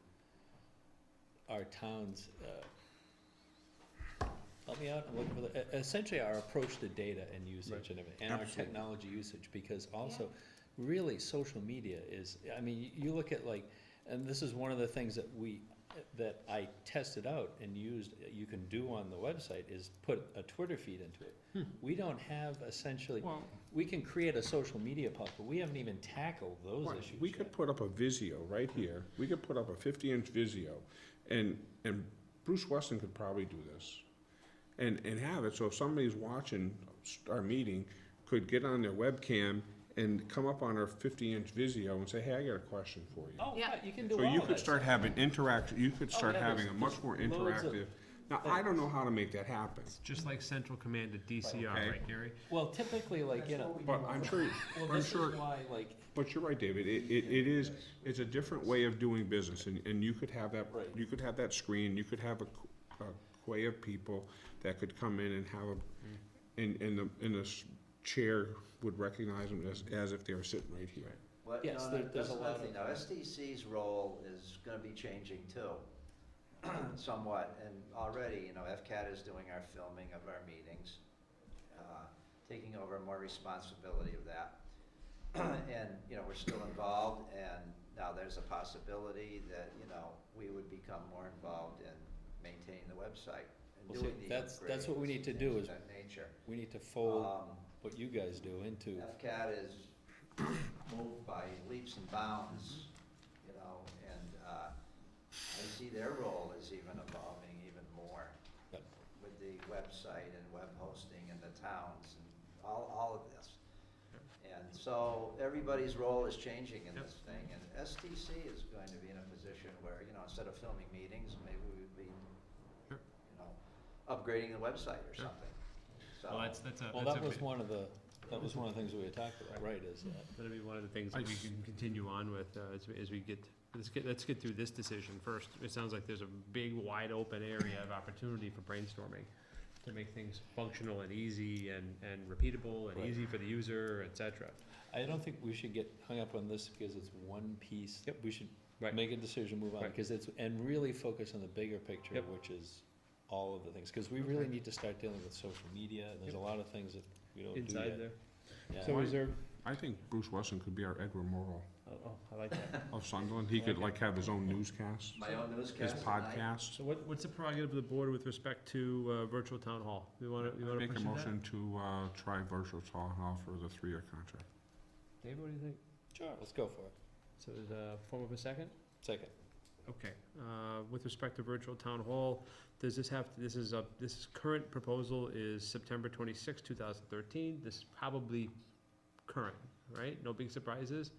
our town's, help me out, I'm looking for essentially our approach to data and usage Right. and everything, and our Absolutely. technology usage, because also, really, social media is, I mean, you look at like, and this is one of the things that I tested out and used, you can do on the website, is put a Twitter feed into it. We don't have essentially, Well, we can create a social media post, but we haven't even tackled those right, issues we yet. could put up a Vizio right here. We could put up a 50-inch Vizio, and Bruce Weston could probably do this, and have it, so if somebody's watching our meeting, could get on their webcam and come up on our 50-inch Vizio and say, hey, I got a question for you. Oh, Yeah. yeah, you can do So all you of could that start stuff. having you could start yeah, having a there's much more loads of interactive. Now, I don't know how to make that happen, Just like Central Command at DCR, Okay. right, Gary? Well, typically, like, but I'm sure, well, I'm this sure, is why, like, but you're right, David, it's a different way of doing business, and you could have that, Right. you could have that screen, you could have a quay of people that could come in and have and the chair would recognize them as if they were sitting right here. Well, Yes, there's that's a another lot thing. Now, STC's role is gonna be changing too, somewhat, and already, FCAT is doing our filming of our meetings, taking over more responsibility of that. And, we're still involved, and now there's a possibility that, we would become more involved in maintaining the website and Well, see, doing the that's what we upgrades need to and do things is- of that nature. we need to fold Um, what you guys do into, FCAT is moved by leaps and bounds, and I see their role as even evolving even more Yep. with the website and web hosting in the towns and all of this. And so everybody's role is changing in Yep. this thing, and STC is going to be in a position where, instead of filming meetings, maybe we would be, Sure. upgrading the website or Sure. something. so. Well, that's a, Well, that's that a was big- one of the things we had talked about, right, is that, that'll be one of the things that we can continue on with, as we get, let's get through this decision first. It sounds like there's a big, wide open area of opportunity for brainstorming to make things functional and easy and repeatable and Right. easy for the user, et cetera. I don't think we should get hung up on this because it's one piece. Yep. We should Right. make a decision, move on, Right. because and really focus on the bigger picture, Yep. which is all of the things. Because we really Okay. need to start dealing with social media, and there's a Yep. lot of things that we don't do Inside yet. there. Yeah. So is there, I think Bruce Wesson could be our Edward Morrow oh, I like that. of Sunderland. He could Okay. like have his own newscast, My own his newscast at night. podcast. So what's the prerogative of the board with respect to, virtual town hall? You wanna Make a pursue that? motion to, try virtual town hall for the 3-year contract. David, what do you think? Sure, let's go for it. So is a form of a second? Second. Okay, with respect to virtual town hall, does this have, this is current proposal is September 26, 2013. This is probably current, right? No big surprises?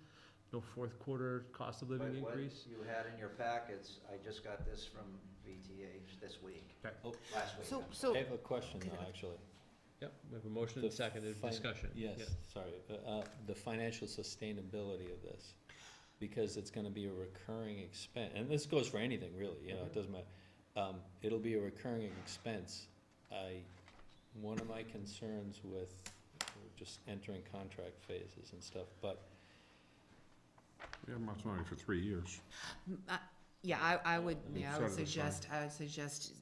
No fourth quarter cost of living But increase? what you had in your packets, I just got this from VTH this week, Okay. Oh. last week. So, I'm so, I have a question Okay. though, actually. Yep, we have a motion The and seconded fin- discussion. Yes, Yeah. sorry, the financial sustainability of this, because it's gonna be a recurring expense, and this goes for anything really, you know, it doesn't matter. It'll be a recurring expense. One of my concerns with, we're just entering contract phases and stuff, but We have much money for 3 years. yeah, I would, Yeah, yeah, set it aside. I would suggest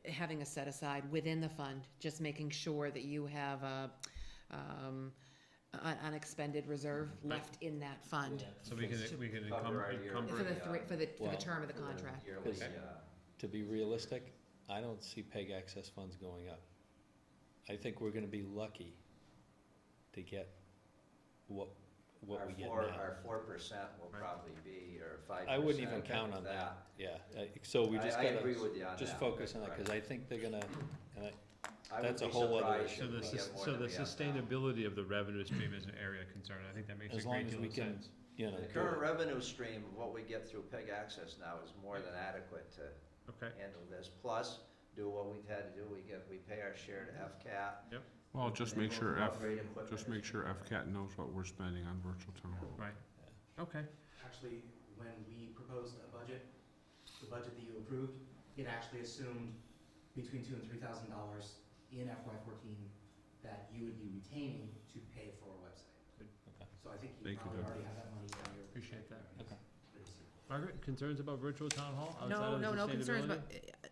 having a set aside within the fund, just making sure that you have an unexpended reserve left in that fund So we can Cover our encumber for the it. for the Well, term of the For the contract. yearly, Because- uh, to be realistic, I don't see PEG access funds going up. I think we're gonna be lucky to get what our we get four- now. Our 4% will Right. probably be, or 5%. I wouldn't even okay count with on that, yeah, so we just I agree gotta with you on that. just focus on that, Right. cause I think they're gonna, and I would that's a be whole other surprised issue. So if the, we sus- get more so than the we have now. sustainability of the revenue stream is an area of concern. I think that makes a as long great as deal we of can, sense. you know, The do current it. revenue stream of what we get through PEG access now is more than adequate to Okay, handle this. Plus, do what we've had to do, we pay our share to FCAT. Well, just and make sure we'll upgrade equipment just as make we sure go. FCAT knows what we're spending on virtual town hall. right, okay. Actually, when we proposed a budget, the budget that you approved, it actually assumed between $2,000 and $3,000 in FY14 that you would be retaining to pay for a website. Good. Okay. So I think you Thank you, probably Doug. already have that money in your. Appreciate that. Okay. Margaret, concerns about virtual town hall outside No, of no concerns, but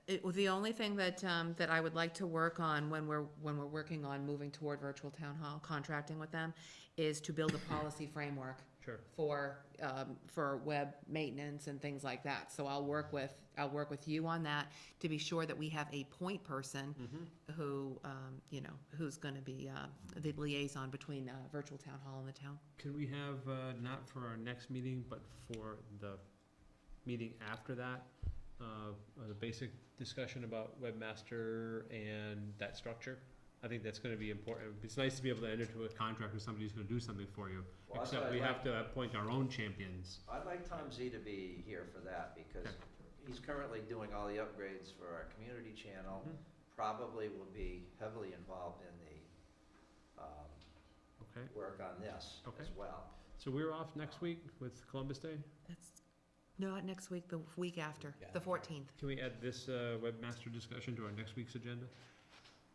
sustainability? the only thing that I would like to work on when we're working on moving toward virtual town hall, contracting with them, is to build a policy framework Sure. for web maintenance and things like that. So I'll work with you on that to be sure that we have a point person Mm-hmm. who, who's gonna be, the liaison between, virtual town hall and the town. Can we have, not for our next meeting, but for the meeting after that, the basic discussion about webmaster and that structure? I think that's gonna be important. It's nice to be able to enter into a contract with somebody who's gonna do something for you, Well, that's except what we I'd have to appoint our own champions. I'd like Tom Z to be here for that, because Okay. he's currently doing all the upgrades for our community channel. Mhm. Probably will be heavily involved in the, Okay, work on this Okay. as well. so we're off next week with Columbus Day? That's, not next week, the week after, Yeah. the 14th. Can we add this, webmaster discussion to our next week's agenda?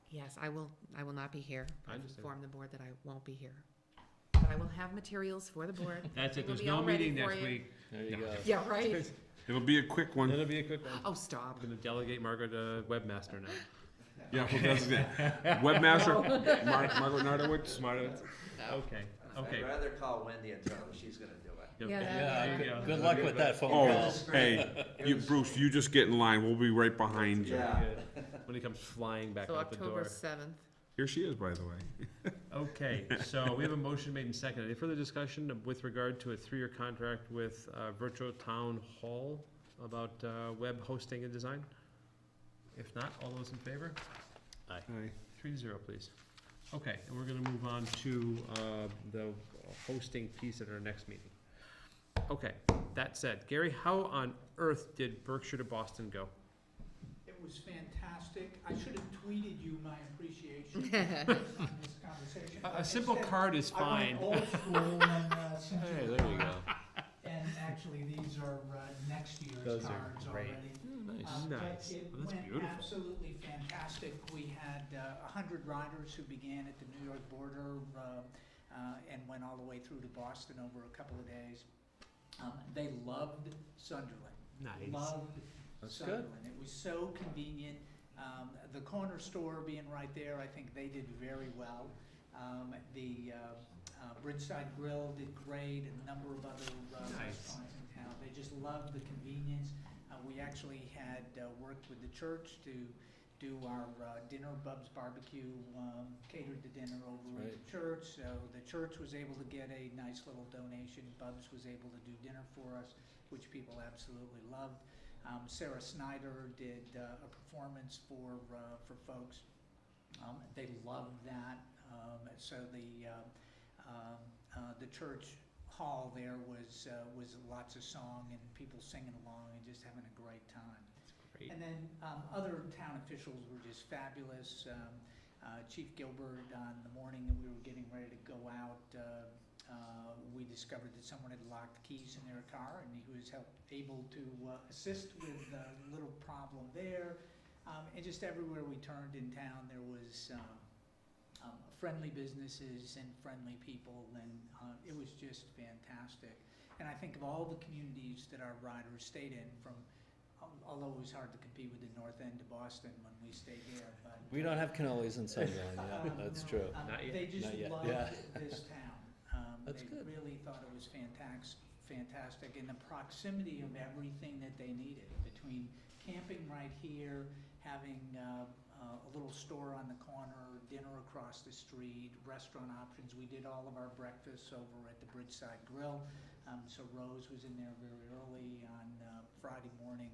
Yes, I will not be here. I I've understand. informed the board that I won't be here. But I will have materials for the board. That's it, It'll there's be no all ready meeting for next you. week. There you No. go. Yeah, right? It'll be a quick one. It'll be a quick one. Oh, stop. I'm gonna delegate Margaret to webmaster now. Yeah, well, that's it. Webmaster, Margaret Nardowitz. Smart. Okay, okay. I'd rather call Wendy and tell her she's gonna do it. Okay. Yeah, Yeah, There you go. good luck with that phone Oh, call. hey, you, Bruce, you just get in line. We'll be right behind you. Yeah. When he comes flying back So out the door. October 7th. Here she is, by the way. Okay, so we have a motion made and seconded. Any further discussion with regard to a 3-year contract with Virtual Town Hall about web hosting and design? If not, all those in favor? Hi. 3-0, please. Okay, and we're gonna move on to the hosting piece at our next meeting. Okay, that said, Gary, how on earth did Berkshire to Boston go? It was fantastic. I should have tweeted you my appreciation on this conversation. A simple card is I fine. went old school and sent Hey, you. there you go. And actually, these are next year's Those are cards great. already. Nice. But Nice. it Well, that's went beautiful. absolutely fantastic. We had 100 riders who began at the New York border and went all the way through to Boston over a couple of days. They loved Sunderland. Nice. Loved That's good. Sunderland. It was so convenient. The corner store being right there, I think they did very well. The Bridgeside Grill did great, and a number of other Nice. restaurants in town. They just loved the convenience. We actually had worked with the church to do our dinner, Bub's Barbecue, catered the dinner over at Right. the church. So the church was able to get a nice little donation. Bub's was able to do dinner for us, which people absolutely loved. Sarah Snyder did a performance for folks. They loved that. So the church hall there was lots of song and people singing along and just having a great time. Great. And then other town officials were just fabulous. Chief Gilbert, on the morning that we were getting ready to go out, we discovered that someone had locked keys in their car, and he was able to assist with a little problem there. And just everywhere we turned in town, there was friendly businesses and friendly people, and it was just fantastic. And I think of all the communities that our riders stayed in, from although it was hard to compete with the north end of Boston when we stayed there, but We don't have cannolis in Sunderland, yeah, that's no, true. Not yet. they just Not yet, loved yeah. this town. That's They good. really thought it was fantastic, and the proximity of everything that they needed, between camping right here, having a little store on the corner, dinner across the street, restaurant options. We did all of our breakfasts over at the Bridgeside Grill. So Rose was in there very early on Friday morning,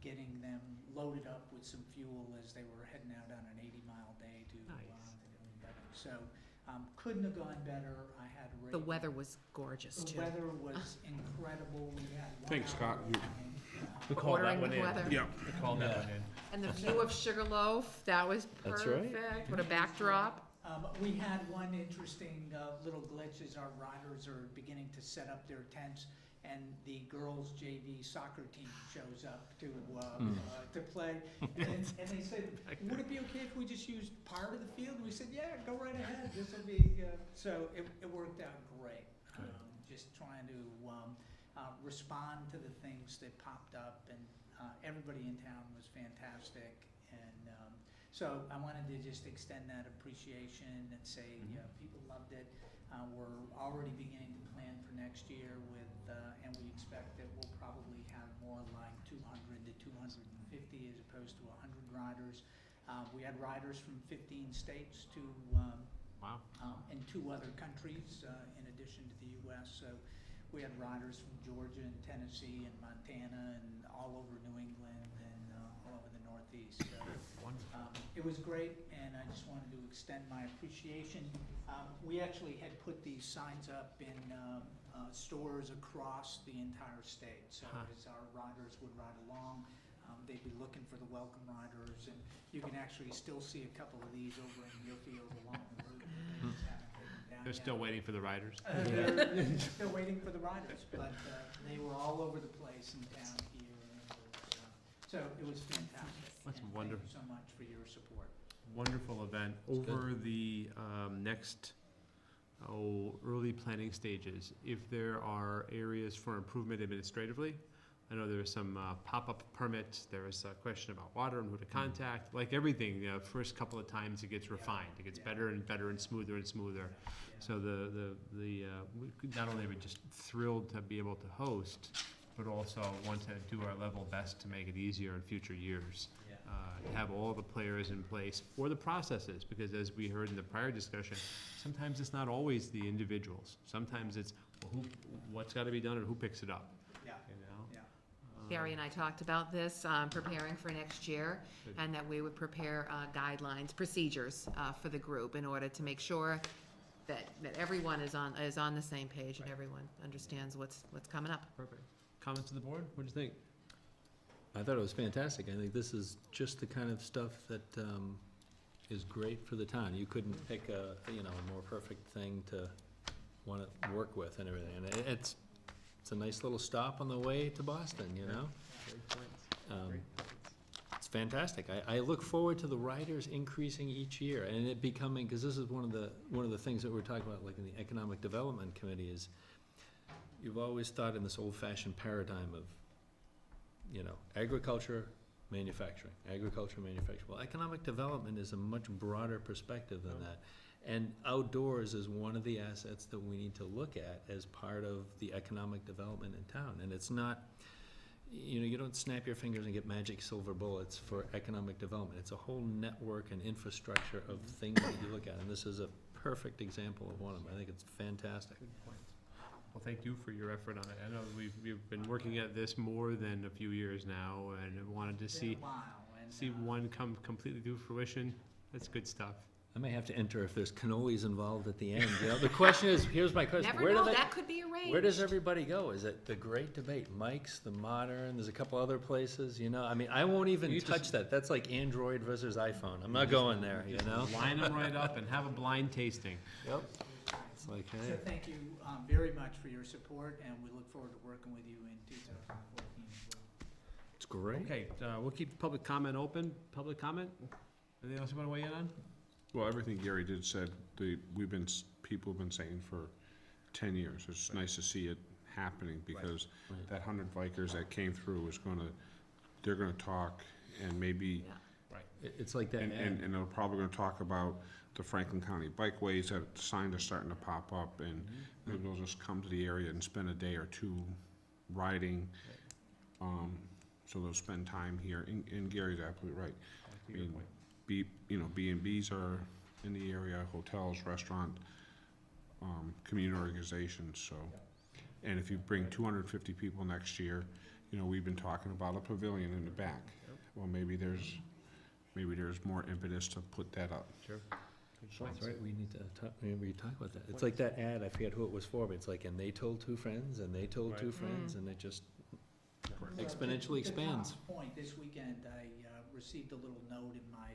getting them loaded up with some fuel as they were heading out on an 80-mile day to Nice. Devon. So couldn't have gone better. I had a The weather was gorgeous, The too. weather was incredible. We had 1 Thanks, hour Scott. You- line, We called that Ordering one the in. weather. Yeah. We called that Yeah. one in. And the view of Sugarloaf, that was That's right. perfect. What a backdrop. We had one interesting little glitch as our riders are beginning to set up their tents, and the girls' JV soccer team shows up to play. And they said, would it be okay if we just used part of the field? And we said, yeah, go right ahead. This will be, so it worked out great. Good. Just trying to respond to the things that popped up, and everybody in town was fantastic. And so I wanted to just extend that appreciation and say, people loved it. We're already beginning to plan for next year with, and we expect that we'll probably have more like 200 to 250 as opposed to 100 riders. We had riders from 15 states to Wow. and 2 other countries in addition to the U.S. So we had riders from Georgia and Tennessee and Montana and all over New England and all over the Northeast. So it was great, and I just wanted to extend my appreciation. We actually had put these signs up in stores across the entire state. So as our riders would ride along, they'd be looking for the welcome riders, and you can actually still see a couple of these over in Deerfield along the route. They just haven't taken them down They're yet. still waiting for the riders. They're still waiting for the riders, but they were all over the place in town here, and so it was fantastic. That's And wonderful. Thank you so much for your support. Wonderful event. That's Over the next early planning stages, if there are areas for improvement administratively, I know there are some pop-up permits, there is a question about water and who to contact. Like everything, first couple of times it gets refined, it gets better and better and smoother and smoother. So not only are we just thrilled to be able to host, but also want to do our level best to make it easier in future years. Have all the players in place for the processes, because as we heard in the prior discussion, sometimes it's not always the individuals. Sometimes it's what's got to be done and who picks it up, Yeah. you know? Yeah. Gary and I talked about this, preparing for next year, and that we would prepare guidelines, procedures for the group in order to make sure that everyone is on the same page and everyone understands what's coming up. Perfect. Comments to the board? What do you think? I thought it was fantastic. I think this is just the kind of stuff that is great for the town. You couldn't pick a more perfect thing to want to work with and everything. And it's a nice little stop on the way to Boston, you know? Great points. Great points. It's fantastic. I look forward to the riders increasing each year and it becoming, because this is one of the things that we're talking about, like in the Economic Development Committee, is you've always thought in this old-fashioned paradigm of, agriculture, manufacturing. Well, economic development is a much broader perspective than that. And outdoors is one of the assets that we need to look at as part of the economic development in town. And it's not, you don't snap your fingers and get magic silver bullets for economic development. It's a whole network and infrastructure of things that you look at. And this is a perfect example of one of them. I think it's fantastic. Good point. Well, thank you for your effort on it. I know we've been working at this more than a few years now, and I wanted to see one come completely to fruition. That's good stuff. I may have to enter if there's cannolis involved at the end. The question is, here's my question. Never know, that could be arranged. Where does everybody go? Is it the great debate? Mike's, the Modern, there's a couple other places, I mean, I won't even touch that. That's like Android versus iPhone. I'm not going there, Line them right up and have a blind tasting. Yep. It's like, So hey. thank you very much for your support, and we look forward to working with you in 2014 as well. It's great. Okay, we'll keep public comment open. Public comment? Anything else you want to weigh in on? Well, everything Gary did said, people have been saying for 10 years. It's nice to see it happening, because Right. that 100 bikers that came through they're gonna talk, and maybe, It's like that. and they're probably gonna talk about the Franklin County bikeways, that signs are starting to pop up, and maybe they'll just come to the area and spend a day or two riding. So they'll spend time here, and Gary's absolutely right. To your mean, point. B&Bs are in the area, hotels, restaurant, community organizations, so. And if you bring 250 people next year, we've been talking about a pavilion in the back. Well, maybe there's more impetus to put that up. Sure. That's right, we need to talk about that. It's like that ad, I forget who it was for, but it's like, and they told two friends, and they told two friends, and it just exponentially expands. To Tom's point, this weekend I received a little note in my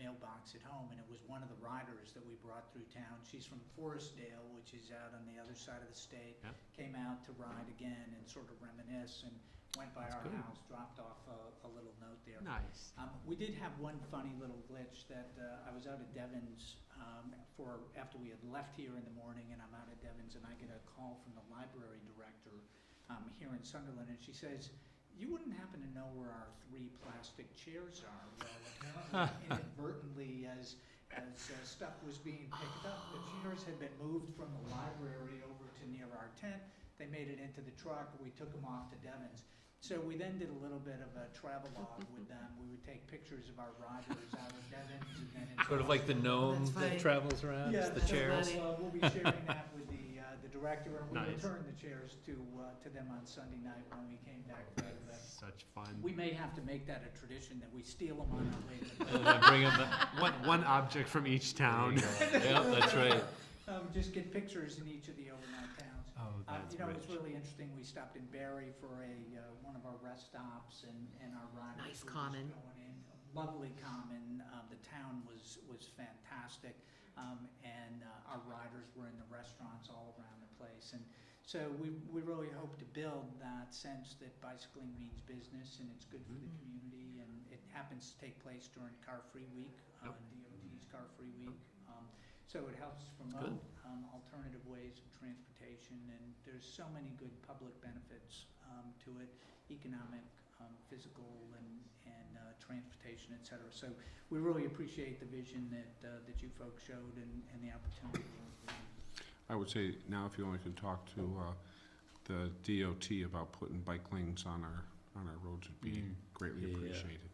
mailbox at home, and it was one of the riders that we brought through town. She's from Forestdale, which is out on the other side of the state. Yeah. Came out to ride again and sort of reminisce, and went by our house, dropped off a little note there. Nice. We did have one funny little glitch that I was out at Devon's after we had left here in the morning, and I'm out at Devon's, and I get a call from the library director here in Sunderland, and she says, "You wouldn't happen to know where our 3 plastic chairs are?" Well, apparently inadvertently, as stuff was being picked up, the chairs had been moved from the library over to near our tent. They made it into the truck. We took them off to Devon's. So we then did a little bit of a travelogue with them. We would take pictures of our riders out of Devon's, and then Sort of like the gnome That's funny. that travels around, Yeah, it's the chairs. funny. We'll be sharing that with the director, and we Nice. returned the chairs to them on Sunday night when we came back from the Such fun. We may have to make that a tradition, that we steal them on our way to the And then bring 'em back. One object from each town. Yeah, that's right. just get pictures in each of the overnight towns. Oh, that's It was rich. really interesting. We stopped in Barry for one of our rest stops, and our riders Nice were just common. going in. Lovely common. The town was fantastic, and our riders were in the restaurants all around the place. And so we really hope to build that sense that bicycling means business, and it's good for the community, and it happens to take place during Car Free Week, Yep. DOT's Car Free Week. So it helps promote alternative ways of transportation, and there's so many good public benefits to it, economic, physical, and transportation, et cetera. So we really appreciate the vision that you folks showed, and the opportunity to work with you. I would say now, if you only could talk to the DOT about putting bike lanes on our roads, would be greatly Yeah. appreciated.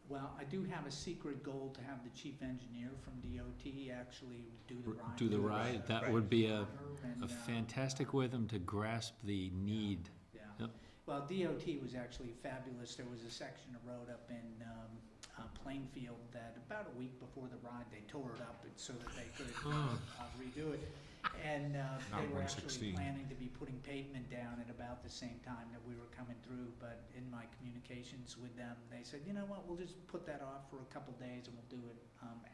Well, I do have a secret goal to have the chief engineer from DOT actually do the ride. Do the ride, that would be a And, fantastic rhythm to grasp the need. Yeah. Yep. Well, DOT was actually fabulous. There was a section of road up in Plainfield that about a week before the ride, they tore it up so that they could redo it. And they were actually 116. planning to be putting pavement down at about the same time that we were coming through, but in my communication communications with them. They said, you know what, we'll just put that off for a couple days and we'll do it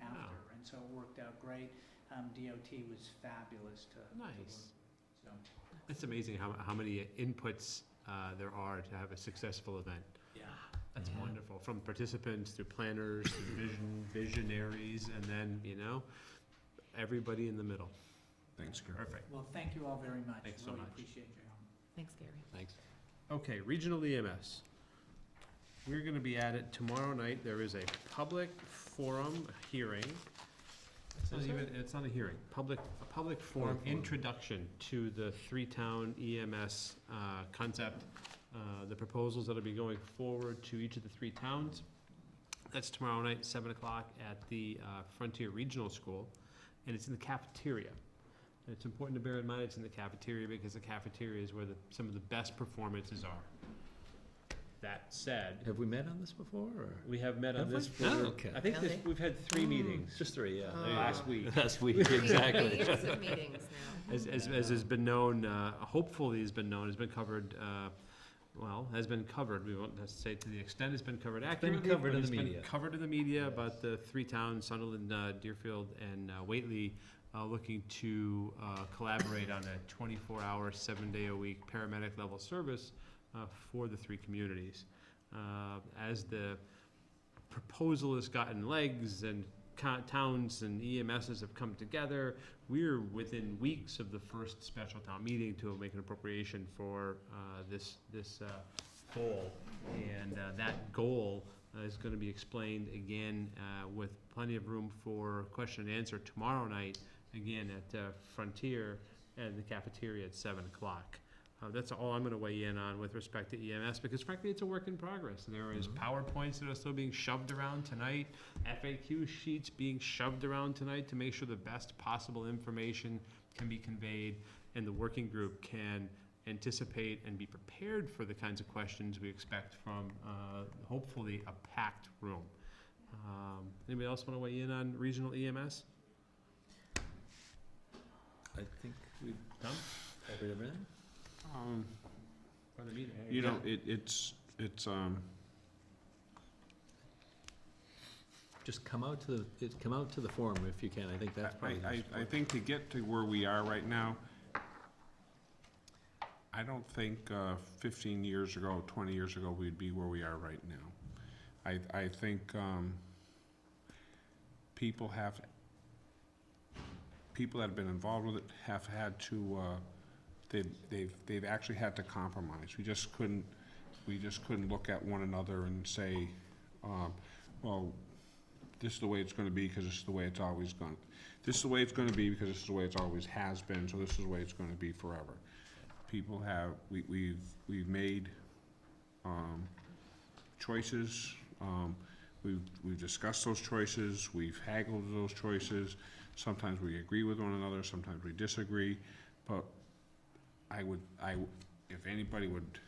after. And so it worked out great. DOT was fabulous to work with. Nice. So, It's amazing how many inputs there are to have a successful event. yeah. That's Yeah. wonderful, from participants to planners to visionaries, and then, everybody in the middle. Thanks, Gary. Perfect. Well, thank you all very much. Thanks so Really much. appreciate your help. Thanks, Gary. Thanks. Okay, regional EMS. We're gonna be at it tomorrow night. There is a public forum hearing. It's not a hearing, a public forum introduction to the three-town EMS concept, the proposals that'll be going forward to each of the three towns. That's tomorrow night, 7 o'clock at the Frontier Regional School, and it's in the cafeteria. And it's important to bear in mind it's in the cafeteria because the cafeteria is where some of the best performances are. That said, Have we met on this before, or? we have met on Have this we? for, Oh, okay. I think Really? we've had 3 meetings Just 3, yeah. last week. Last week, 3 exactly. years of meetings now. As has been known, hopefully has been known, has been covered, has been covered, we won't necessarily say to the extent it's been covered been accurately, covered but in it's the been media. covered in the media Yes. about the three towns, Sunderland, Deerfield, and Whately, looking to collaborate on a 24-hour, 7-day-a-week paramedic level service for the 3 communities. As the proposal has gotten legs and towns and EMSs have come together, we're within weeks of the first special town meeting to make an appropriation for this goal. And that goal is going to be explained again with plenty of room for question and answer tomorrow night, again at Frontier and the cafeteria at 7 o'clock. That's all I'm going to weigh in on with respect to EMS, because frankly, it's a work in progress. There is PowerPoints that are still being shoved around tonight, FAQ sheets being shoved around tonight to make sure the best possible information can be conveyed, and the working group can anticipate and be prepared for the kinds of questions we expect from, hopefully, a packed room. Anybody else want to weigh in on regional EMS? I think we've Tom? covered everything. For the meeting? You know, it's Just come out to the forum if you can. I think that's probably. the I support. think to get to where we are right now, I don't think 15 years ago, 20 years ago, we'd be where we are right now. I think people that have been involved with it have had to, they've actually had to compromise. We just couldn't look at one another and say, well, this is the way it's gonna be because this is the way it's always gone. This is the way it's gonna be because this is the way it's always has been, so this is the way it's gonna be forever. People have, we've made choices, we've discussed those choices, we've haggled those choices. Sometimes we agree with one another, sometimes we disagree, but if anybody would,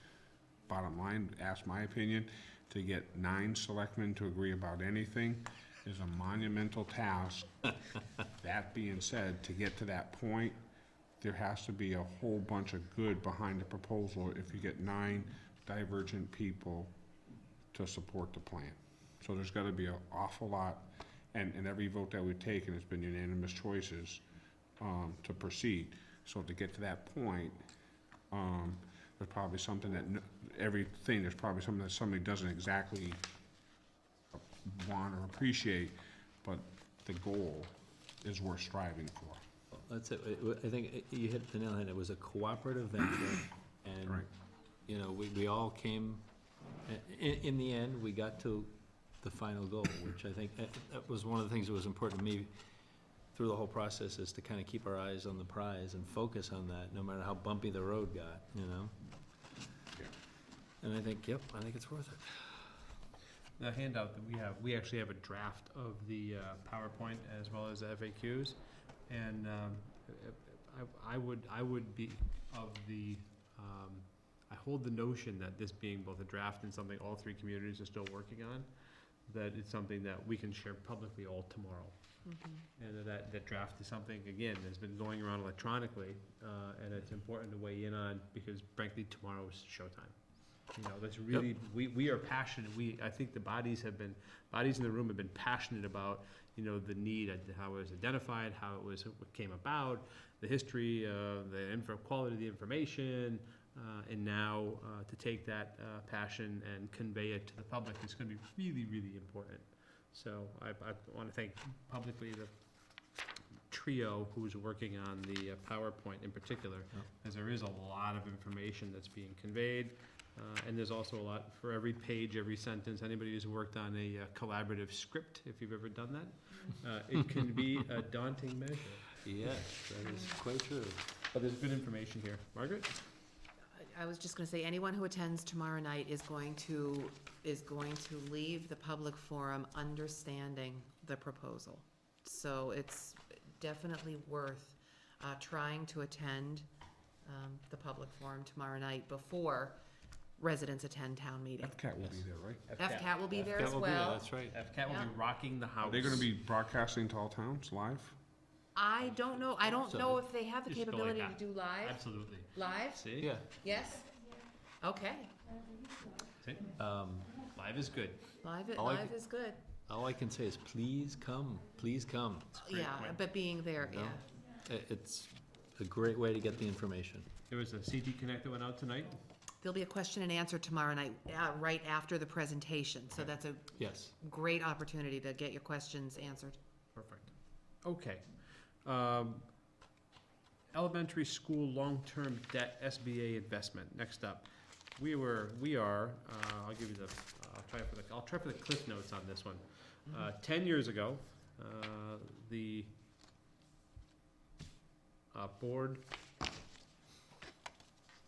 bottom line, ask my opinion, to get 9 selectmen to agree about anything is a monumental task. That being said, to get to that point, there has to be a whole bunch of good behind the proposal if you get 9 divergent people to support the plan. So there's gotta be an awful lot, and every vote that we've taken has been unanimous choices to proceed. So to get to that point, there's probably something that, there's probably something that somebody doesn't exactly want or appreciate, but the goal is worth striving for. That's it. I think you hit the nail on the head. It was a cooperative venture, and, Right. you know, we all came, in the end, we got to the final goal, which I think, that was one of the things that was important to me through the whole process, is to kind of keep our eyes on the prize and focus on that, no matter how bumpy the road got, you know? Yeah. And I think, yep, I think it's worth it. The handout that we actually have a draft of the PowerPoint as well as the FAQs, and I would be of the, I hold the notion that this being both a draft and something all 3 communities are still working on, that it's something that we can share publicly all tomorrow. And that draft is something, again, that's been going around electronically, and it's important to weigh in on, because frankly, tomorrow is showtime. You know, that's really, we are passionate, I think the bodies in the room have been passionate about, you know, the need, how it was identified, how it was, what came about, the history, quality of the information, and now to take that passion and convey it to the public is gonna be really, really important. So I wanna thank publicly the trio who's working on the PowerPoint in particular, as there is a lot of information that's being conveyed. And there's also a lot for every page, every sentence. Anybody who's worked on a collaborative script, if you've ever done that, it can be a daunting measure. Yes, that is quite true. But there's good information here. Margaret? I was just gonna say, anyone who attends tomorrow night is going to leave the public forum understanding the proposal. So it's definitely worth trying to attend the public forum tomorrow night before residents attend town meeting. FCAT will be there, right? FCAT will be there as That will be there, well. that's right. FCAT will Yeah. be rocking the house. Are they gonna be broadcasting to all towns live? I don't know if they have the Just go like capability to that. do live. Absolutely. Live? See? Yeah. Yes? Okay. See? Um, Live is good. Live I like live it. is good. all I can say is please come, please come. Great Yeah, point. but being there, No. yeah. It's a great way to get the information. There was a CT Connect that went out tonight. There'll be a question and answer tomorrow night, right after the presentation. So that's a Yes. great opportunity to get your questions answered. Perfect. Okay. Elementary school long-term debt SBA investment, next up. We are, I'll give you the, I'll try for the cliff notes on this one. 10 years ago, the board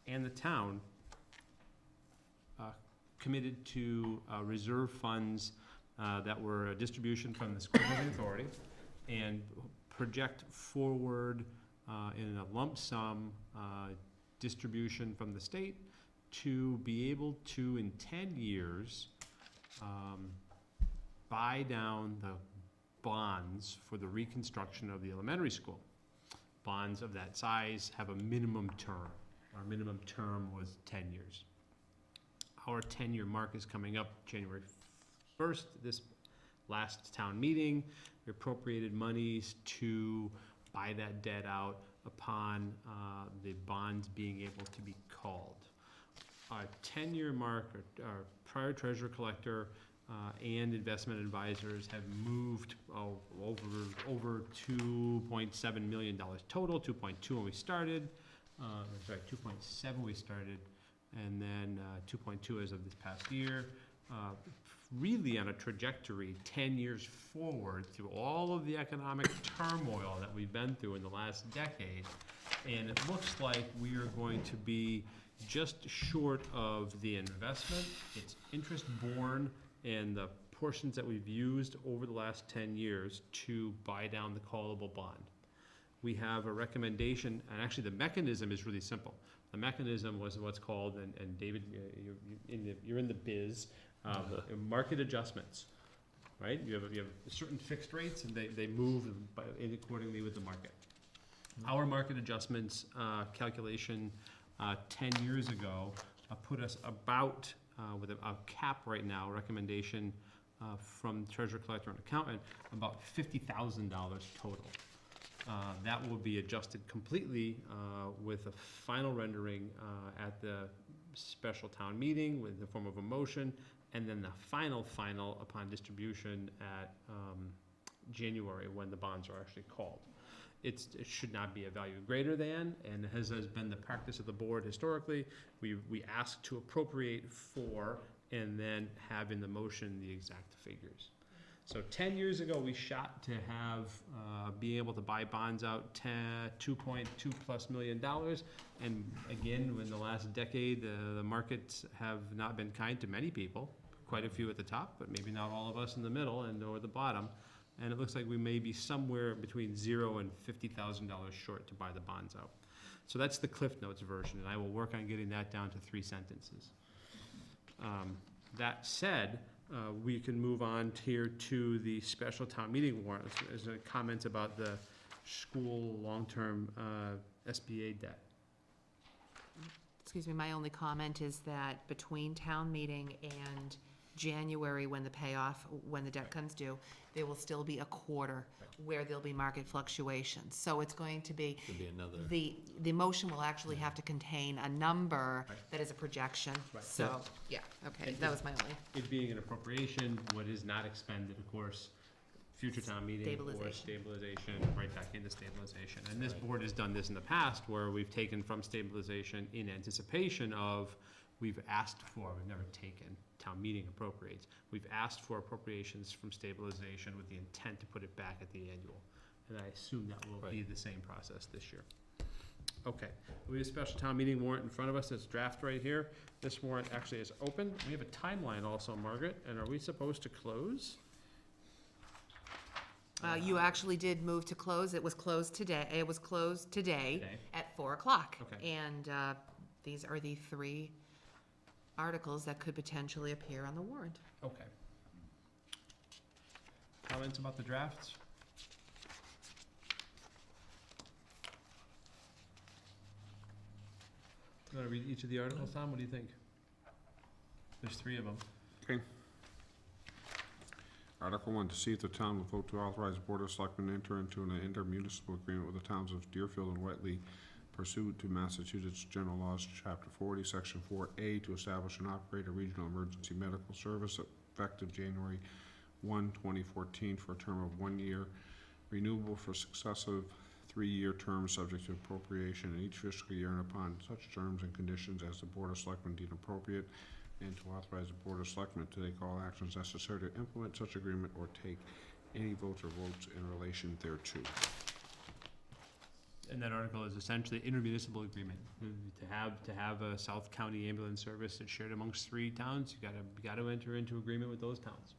and the town committed to reserve funds that were a distribution from the school building authority and project forward in a lump sum distribution from the state to be able to, in 10 years, buy down the bonds for the reconstruction of the elementary school. Bonds of that size have a minimum term. Our minimum term was 10 years. Our 10-year mark is coming up January 1st, this last town meeting. We appropriated monies to buy that debt out upon the bonds being able to be called. Our 10-year mark, our prior treasurer collector and investment advisors have moved over $2.7 million total, 2.2 when we started, sorry, 2.7 we started, and then 2.2 as of this past year. Really on a trajectory 10 years forward through all of the economic turmoil that we've been through in the last decade. And it looks like we are going to be just short of the investment. It's interest borne and the portions that we've used over the last 10 years to buy down the callable bond. We have a recommendation, and actually the mechanism is really simple. The mechanism was what's called, and David, you're in the biz, market adjustments, right? You have certain fixed rates, and they move accordingly with the market. Our market adjustments calculation 10 years ago put us about, with a cap right now, recommendation from treasurer collector and accountant, about $50,000 total. That will be adjusted completely with a final rendering at the special town meeting with the form of a motion, and then the final upon distribution at January when the bonds are actually called. It should not be a value greater than, and as has been the practice of the board historically, we ask to appropriate for and then have in the motion the exact figures. So 10 years ago, we shot to have, be able to buy bonds out $2.2+ million. And again, in the last decade, the markets have not been kind to many people, quite a few at the top, but maybe not all of us in the middle and or the bottom. And it looks like we may be somewhere between $0 and $50,000 short to buy the bonds out. So that's the Cliff Notes version, and I will work on getting that down to 3 sentences. That said, we can move on here to the special town meeting warrant. There's comments about the school long-term SBA debt. excuse me, my only comment is that between town meeting and January, when the payoff, when the debt comes due, there will still be a quarter where there'll be market fluctuations. So it's going to be, Could be another. the motion will actually have to contain a number Right. that is a projection. Right. So, yeah, okay, that was my only. It being an appropriation, what is not expended, of course, future town meeting or Stabilization. stabilization, right back into stabilization. And this Right. board has done this in the past, where we've taken from stabilization in anticipation of, we've asked for, we've never taken, town meeting appropriates. We've asked for appropriations from stabilization with the intent to put it back at the annual. And I assume that will be Right. the same process this year. Okay, we have a special town meeting warrant in front of us, it's draft right here. This warrant actually is open. We have a timeline also, Margaret, and are we supposed to close? You actually did move to close. It was closed today. It was closed today Today? at 4:00. Okay. And these are the 3 articles that could potentially appear on the warrant. Okay. Comments about the drafts? You wanna read each of the articles, Tom? What do you think? There's 3 of them. Article 1, to see if the town will vote to authorize the Board of Selectmen to enter into an intermunicipal agreement with the towns of Deerfield and Whately pursuant to Massachusetts General Laws, Chapter 40, Section 4A, to establish and operate a regional emergency medical service effective January 1, 2014, for a term of 1 year, renewable for successive 3-year terms, subject to appropriation in each fiscal year and upon such terms and conditions as the Board of Selectmen deem appropriate, and to authorize the Board of Selectmen to take all actions necessary to implement such agreement or take any votes or votes in relation thereto. And that article is essentially intermunicipal agreement. To have a South County ambulance service that's shared amongst 3 towns, you gotta enter into agreement with those towns.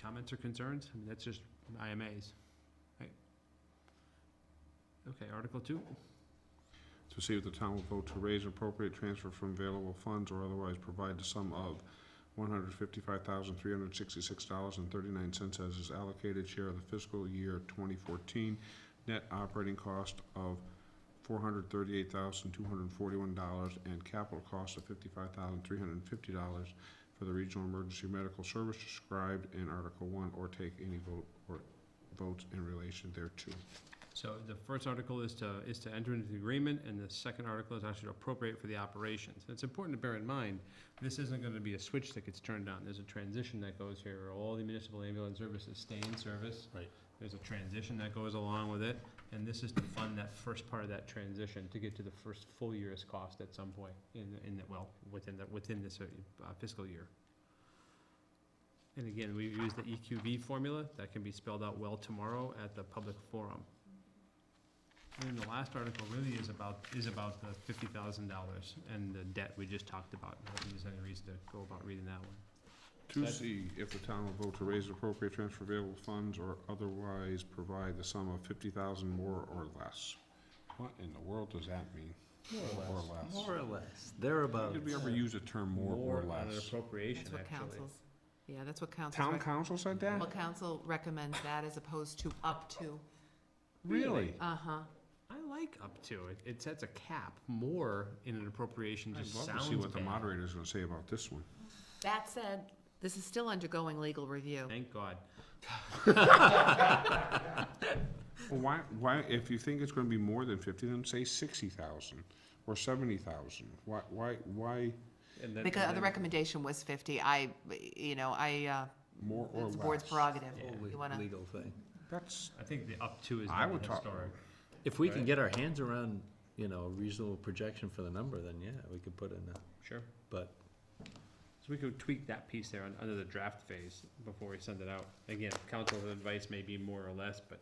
Comments or concerns? I mean, that's just IMAs, right? Okay, Article 2. To see if the town will vote to raise and appropriate transfer from available funds or otherwise provide the sum of $155,366.39 as is allocated share of the fiscal year 2014 net operating cost of $438,241 and capital cost of $55,350 for the regional emergency medical service described in Article 1, or take any vote or votes in relation thereto. So the first article is to enter into the agreement, and the second article is actually to appropriate for the operations. And it's important to bear in mind, this isn't gonna be a switch that gets turned on. There's a transition that goes here. All the municipal ambulance services stay in service. Right. There's a transition that goes along with it, and this is to fund that first part of that transition to get to the first full year's cost at some point within this fiscal year. And again, we use the EQV formula. That can be spelled out well tomorrow at the public forum. And the last article really is about the $50,000 and the debt we just talked about. I don't think there's any reason to go about reading that one. To see if the town will vote to raise appropriate transfer available funds or otherwise provide the sum of $50,000 more or less. What in the world does that mean? More or less. More or less, thereabouts. Did we ever use the term more or On an less? appropriation, That's what actually. council's, yeah, that's what council's. Town council said that? Well, council recommends that as opposed to up to. Really? Uh-huh. I like up to. It sets a cap. More in an appropriation I'd just love sounds to see what the bad. moderator's gonna say about this one. That said, this is still undergoing legal review. Thank God. Well, why, if you think it's gonna be more than 50, then say 60,000 or 70,000. Why, And then- Because and the then- recommendation was 50. more or it's the board's less? prerogative. Yeah. You wanna, Legal thing. That's, I think the up to is I more would talk- historic. If we can Right. get our hands around, a reasonable projection for the number, then yeah, we could put in that, Sure. but So we could tweak that piece there under the draft phase before we send it out. Again, council's advice may be more or less, but,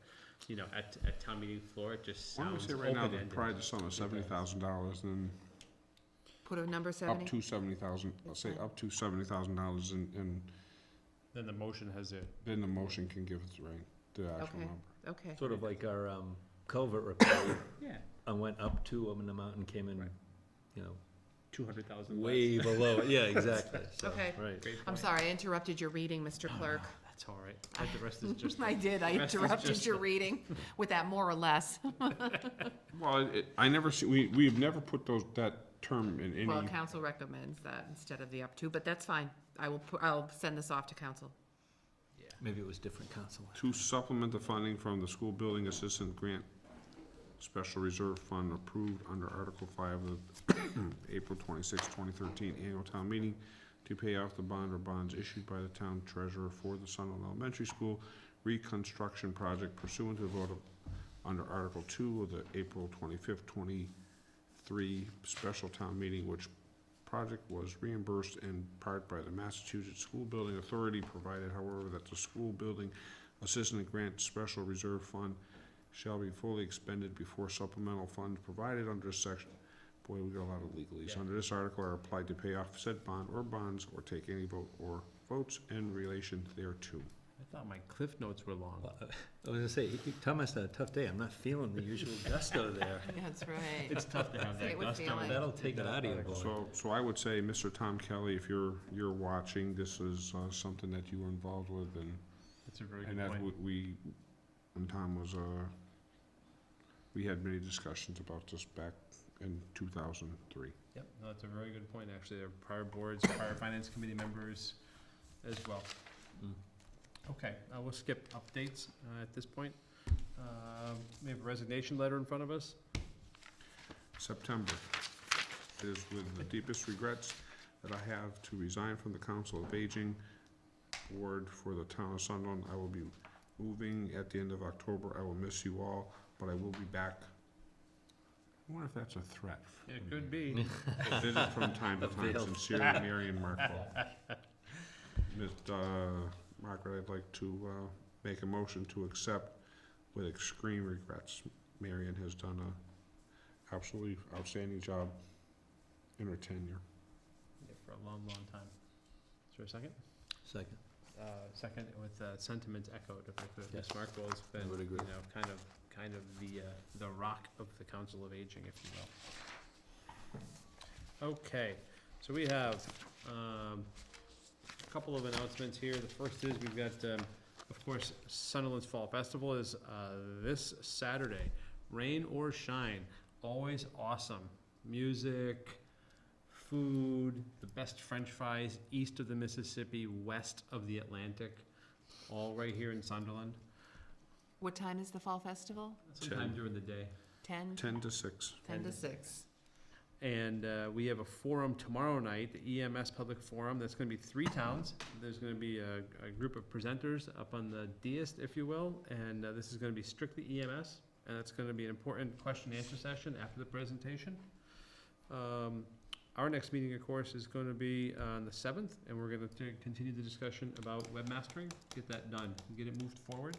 at town meeting floor, it just why don't we sounds say right now, that open-ended. provide the sum of $70,000 and put a number up 70? to 70,000, let's say up to $70,000 and Then the motion has it. then the motion can give us the actual Okay. number. Okay. sort of like our culvert repair, Yeah. I went up to an amount and came in, Right. 200,000 less. way below, it. Yeah, exactly, so, Okay. right. Great I'm point. sorry, I interrupted your reading, Mr. Clerk. That's It's all right. The rest is just. I did, I the rest is interrupted just your reading with that more or less. Well, I never see, we've never put that term in any. Well, council recommends that instead of the up to, but that's fine. I'll send this off to council. Maybe it was different council. To supplement the funding from the school building assistant grant special reserve fund approved under Article 5 of the April 26, 2013 annual town meeting to pay off the bond or bonds issued by the town treasurer for the Sunderland Elementary School reconstruction project pursuant to the vote of under Article 2 of the April 25th, 23 special town meeting, which project was reimbursed in part by the Massachusetts School Building Authority, provided, however, that the school building assistant grant special reserve fund shall be fully expended before supplemental funds provided under this section. Boy, we got a lot of legalese. Yeah. Under this article are applied to pay off said bond or bonds or take any vote or votes in relation thereto. I thought my cliff notes were long. Well, I was gonna say, Tom must have had a tough day. I'm not feeling the usual gusto there. That's right. It's tough to have Say it that with gusto. feeling. That'll take it out of you, boy. So I would say, Mr. Tom Kelly, if you're watching, this is something that you were involved with, and That's a very and good that point. we, when Tom was, we had many discussions about this back in 2003. Yep, no, that's a very good point, actually. There are prior boards, prior finance committee members as well. Mm. Okay, we'll skip updates at this point. We have a resignation letter in front of us. September. It is with the deepest regrets that I have to resign from the Council of Aging Board for the town of Sunderland. I will be moving at the end of October. I will miss you all, but I will be back. I wonder if that's a threat. It could be. Visit from time to time. Veiled. Sincerely, Marion Markle. Margaret, I'd like to make a motion to accept with extreme regrets. Marion has done a absolutely outstanding job in her tenure. Yeah, for a long, long time. Is there a second? Second. Second with sentiments echoed, if I could. Yes. Ms. Markle has been, would agree. kind of the rock of the Council of Aging, if you will. Okay, so we have a couple of announcements here. The first is we've got, of course, Sunderland's Fall Festival is this Saturday. Rain or shine, always awesome. Music, food, the best French fries east of the Mississippi, west of the Atlantic, all right here in Sunderland. What time is the fall festival? Sometime during the day. 10? 10 to 6. 10 to 6. And we have a forum tomorrow night, the EMS Public Forum. That's going to be 3 towns. There's going to be a group of presenters up on the dais, if you will, and this is going to be strictly EMS, and it's going to be an important question and answer session after the presentation. Our next meeting, of course, is going to be on the 7th, and we're going to continue the discussion about webmastering, get that done, get it moved forward.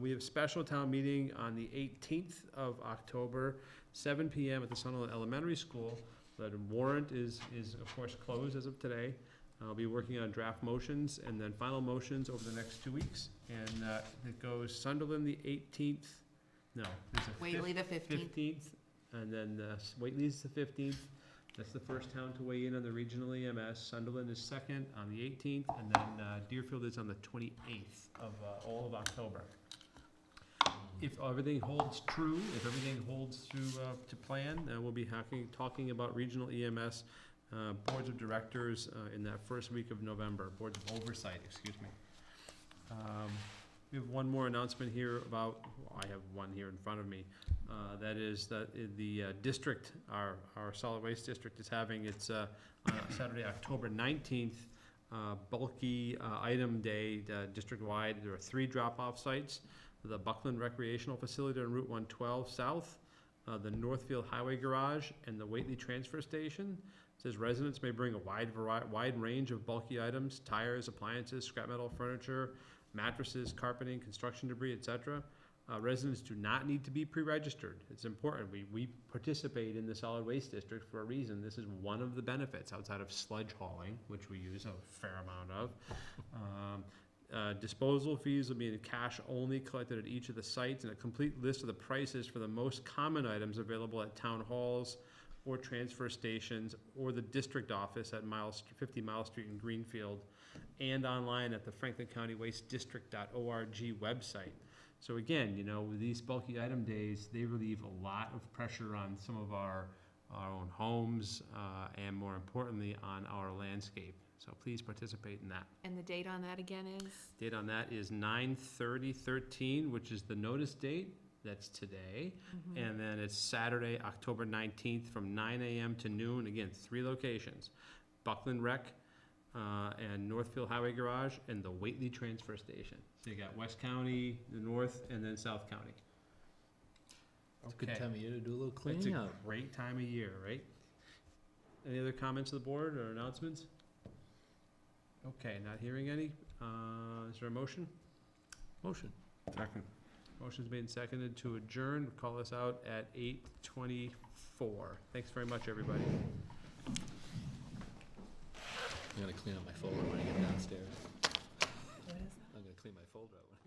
We have a special town meeting on the 18th of October, 7 p.m. at the Sunderland Elementary School. The warrant is of course closed as of today. I'll be working on draft motions and then final motions over the next 2 weeks. And it goes Sunderland the 18th, no, there's a Whately the 15th. 15th, and then Whately's the 15th. That's the first town to weigh in on the regional EMS. Sunderland is second on the 18th, and then Deerfield is on the 28th of all of October. If everything holds true, if everything holds to plan, we'll be talking about regional EMS boards of directors in that first week of November, boards of oversight, excuse me. We have one more announcement here about, I have one here in front of me. That is that the district, our solid waste district is having its Saturday, October 19th, bulky item day district-wide. There are 3 drop-off sites. The Buckland Recreational Facility on Route 112 South, the Northfield Highway Garage, and the Whately Transfer Station. It says residents may bring a wide range of bulky items, tires, appliances, scrap metal furniture, mattresses, carpeting, construction debris, etc. Residents do not need to be pre-registered. It's important. We participate in the solid waste district for a reason. This is one of the benefits outside of sludge hauling, which we use a fair amount of. Disposal fees will be in cash only, collected at each of the sites, and a complete list of the prices for the most common items available at town halls or transfer stations, or the district office at 50 Mile Street in Greenfield, and online at the franklincountywastedistrict.org website. So again, with these bulky item days, they relieve a lot of pressure on some of our own homes, and more importantly, on our landscape. So please participate in that. And the date on that again is? Date on that is 9/30/13, which is the notice date. That's today. Mhm. And then it's Saturday, October 19th, from 9 a.m. to noon. Again, 3 locations: Buckland Rec, and Northfield Highway Garage, and the Whately Transfer Station. So you got West County, the North, and then South County. It's a good Okay. time of year to do a little It's cleaning a up. great time of year, right? Any other comments of the board or announcements? Okay, not hearing any. Is there a motion? Motion. Second. Motion's made and seconded to adjourn. Call us out at 8:24. Thanks very much, everybody. I'm gonna clean up my folder when I get downstairs. What is that? I'm gonna clean my folder out when